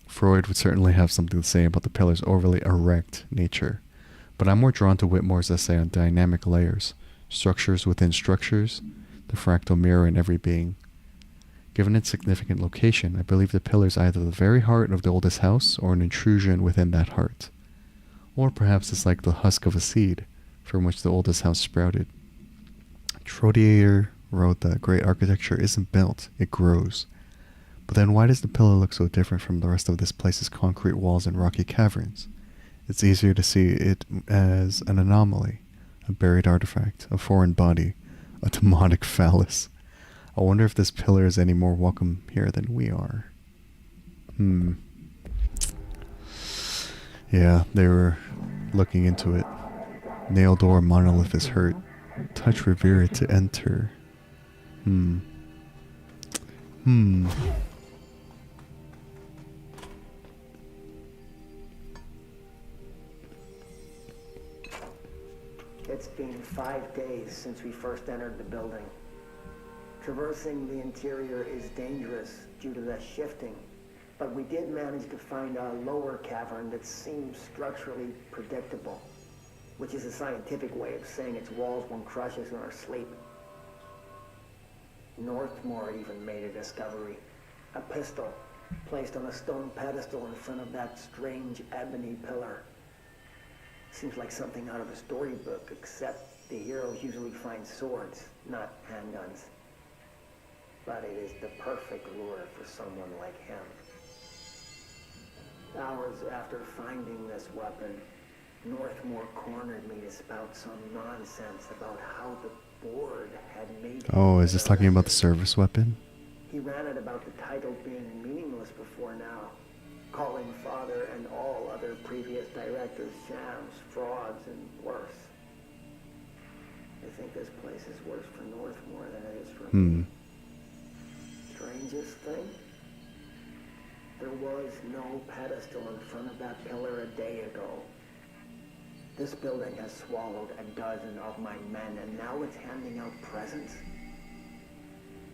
Freud would certainly have something to say about the pillar's overly erect nature, but I'm more drawn to Whitmore's essay on dynamic layers, structures within structures, the fractal mirror in every being. Given its significant location, I believe the pillar is either the very heart of the oldest house or an intrusion within that heart. Or perhaps it's like the husk of a seed from which the oldest house sprouted. Trottier wrote that great architecture isn't built, it grows. But then why does the pillar look so different from the rest of this place's concrete walls and rocky caverns? It's easier to see it as an anomaly, a buried artifact, a foreign body, a demonic phallus. I wonder if this pillar is any more welcome here than we are. Yeah, they were looking into it. Nail door monolith is hurt. Touch revere it to enter. It's been 5 days since we first entered the building. Traversing the interior is dangerous due to the shifting, but we did manage to find a lower cavern that seems structurally predictable, which is a scientific way of saying its walls won't crush us in our sleep. Northmore even made a discovery. A pistol placed on a stone pedestal in front of that strange ebony pillar. Seems like something out of a storybook, except the heroes usually find swords, not handguns. but it is the perfect lure for someone like him. Hours after finding this weapon, Northmore cornered me to spout some nonsense about how the board had made him. Oh, is this talking about the service weapon? He ran it about the title being meaningless before now, calling Father and all other previous directors shams, frauds, and worse. I think this place is worse for Northmore than it is for me. Strangest thing? There was no pedestal in front of that pillar a day ago. This building has swallowed a dozen of my men, and now it's handing out presents?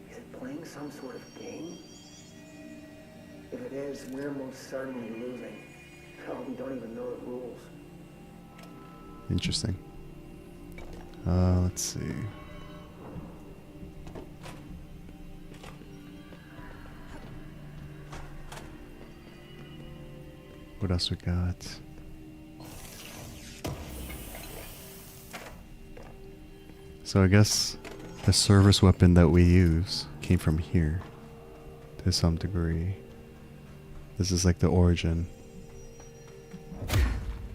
Is it playing some sort of game? If it is, we're most certainly losing. Hell, we don't even know the rules. Interesting. Let's see. What else we got? So I guess the service weapon that we use came from here to some degree. This is like the origin.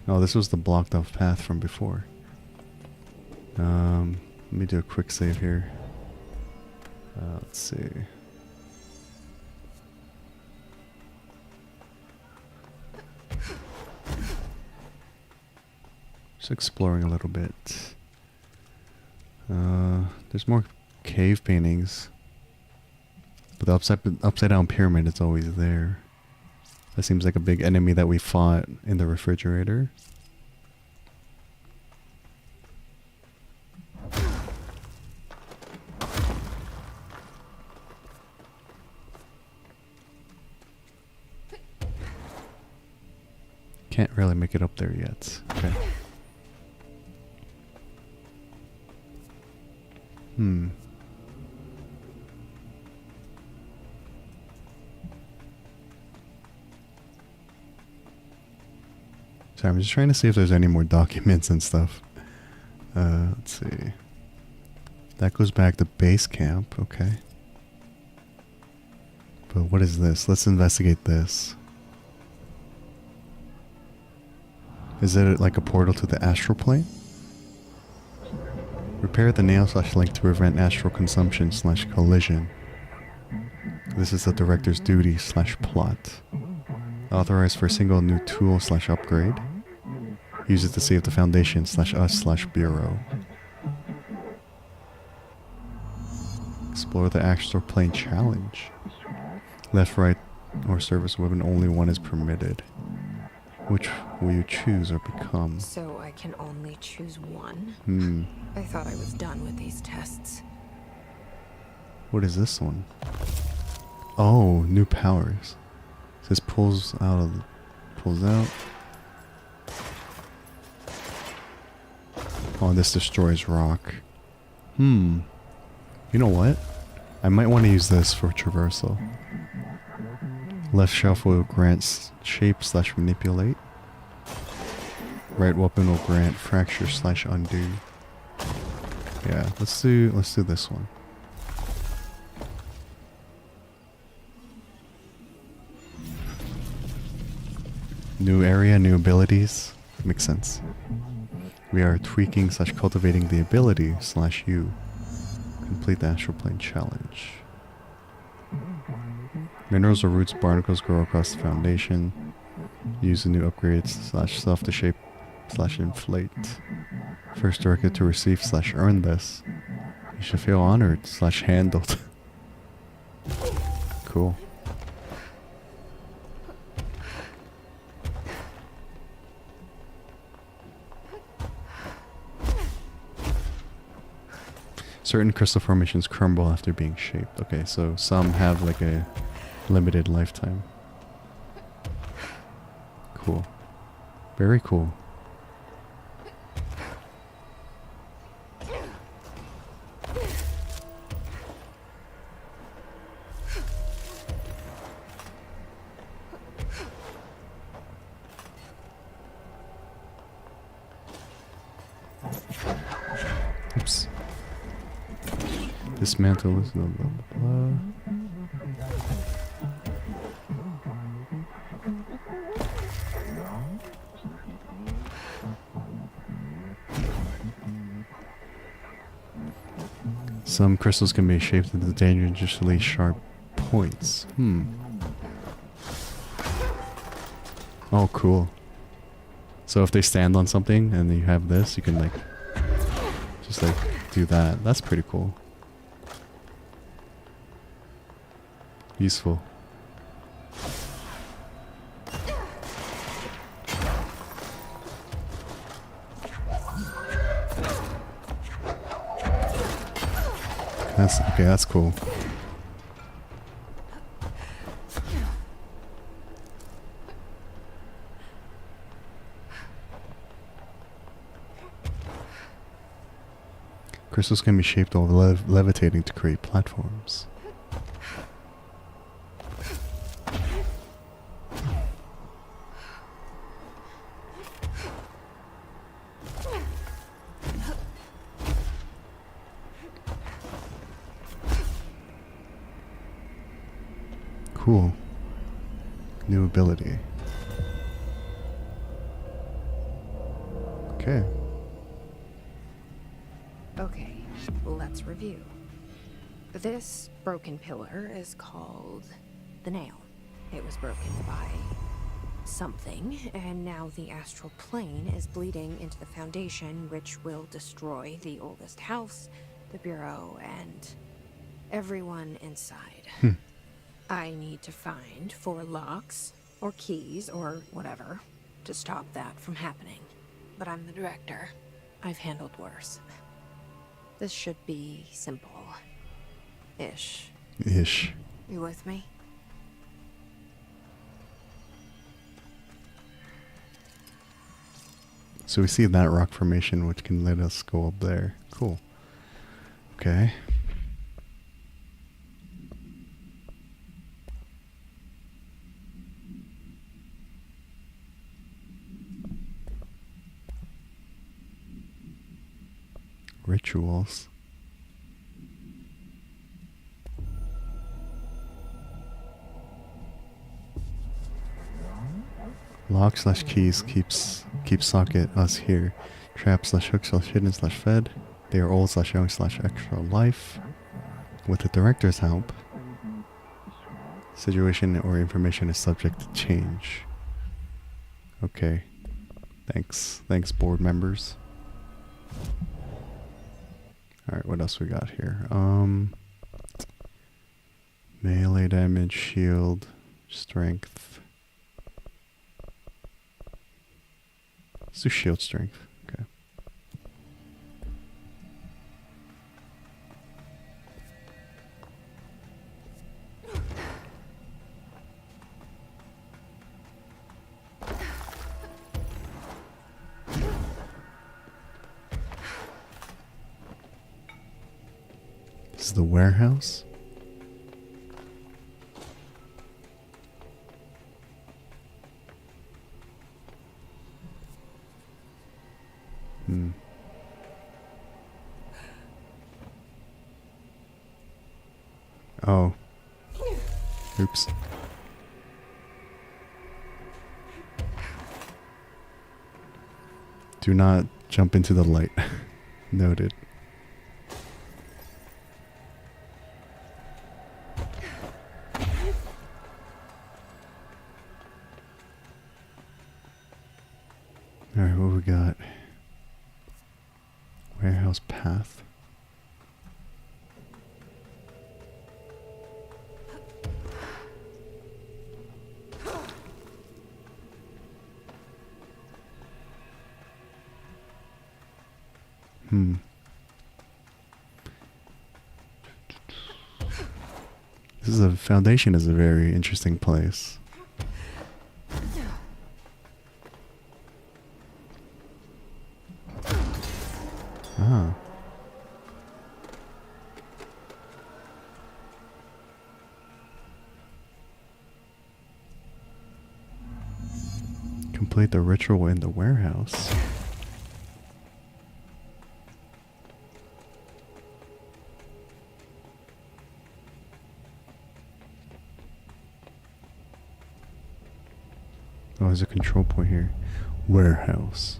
Oh, this was the blocked off path from before. Let me do a quick save here. Let's see. Just exploring a little bit. There's more cave paintings. But the upside down pyramid is always there. That seems like a big enemy that we fought in the refrigerator. Can't really make it up there yet. Okay. So I'm just trying to see if there's any more documents and stuff. Let's see. That goes back to base camp, okay. But what is this? Let's investigate this. Is it like a portal to the astral plane? Repair the nail/link to prevent astral consumption/collision. This is the director's duty/plot. Authorized for a single new tool/upgrade. Use it to save the Foundation/us/Bureau. Explore the astral plane challenge. Left, right, or service weapon, only one is permitted. Which will you choose or become? So I can only choose one? I thought I was done with these tests. What is this one? Oh, new powers. It says pulls out. Oh, this destroys rock. You know what? I might want to use this for traversal. Left shelf will grant shape/manipulate. Right weapon will grant fracture/undo. Yeah, let's do this one. New area, new abilities. Makes sense. We are tweaking/cultivating the ability/you. Complete the astral plane challenge. Minerals or roots barnacles grow across the foundation. Use the new upgrades/stuff to shape/inflate. First directed to receive/earn this. You should feel honored/handled. Cool. Certain crystal formations crumble after being shaped. Okay, so some have like a limited lifetime. Cool. Very cool. Dismantle this, blah, blah, blah. Some crystals can be shaped into dangerously sharp points. Oh, cool. So if they stand on something and you have this, you can like just like do that. That's pretty cool. Useful. That's okay, that's cool. Crystals can be shaped while levitating to create platforms. Cool. New ability. Okay. Okay, let's review. This broken pillar is called the Nail. It was broken by something, and now the astral plane is bleeding into the foundation, which will destroy the oldest house, the bureau, and everyone inside. I need to find 4 locks, or keys, or whatever, to stop that from happening. But I'm the director. I've handled worse. This should be simple. Ish. Ish. You with me? So we see that rock formation, which can let us go up there. Cool. Okay. Rituals. Lock slash keys keeps socket us here. Trap slash hook slash hidden slash fed. They are old slash young slash extra life. With the director's help, situation or information is subject to change. Okay. Thanks board members. Alright, what else we got here? Melee damage, shield, strength. Let's do shield strength. Okay. This is the warehouse. Oh. Oops. Do not jump into the light. Noted. Alright, what we got? Warehouse path. Foundation is a very interesting place. Ah. Complete the ritual in the warehouse. Oh, there's a control point here. Warehouse.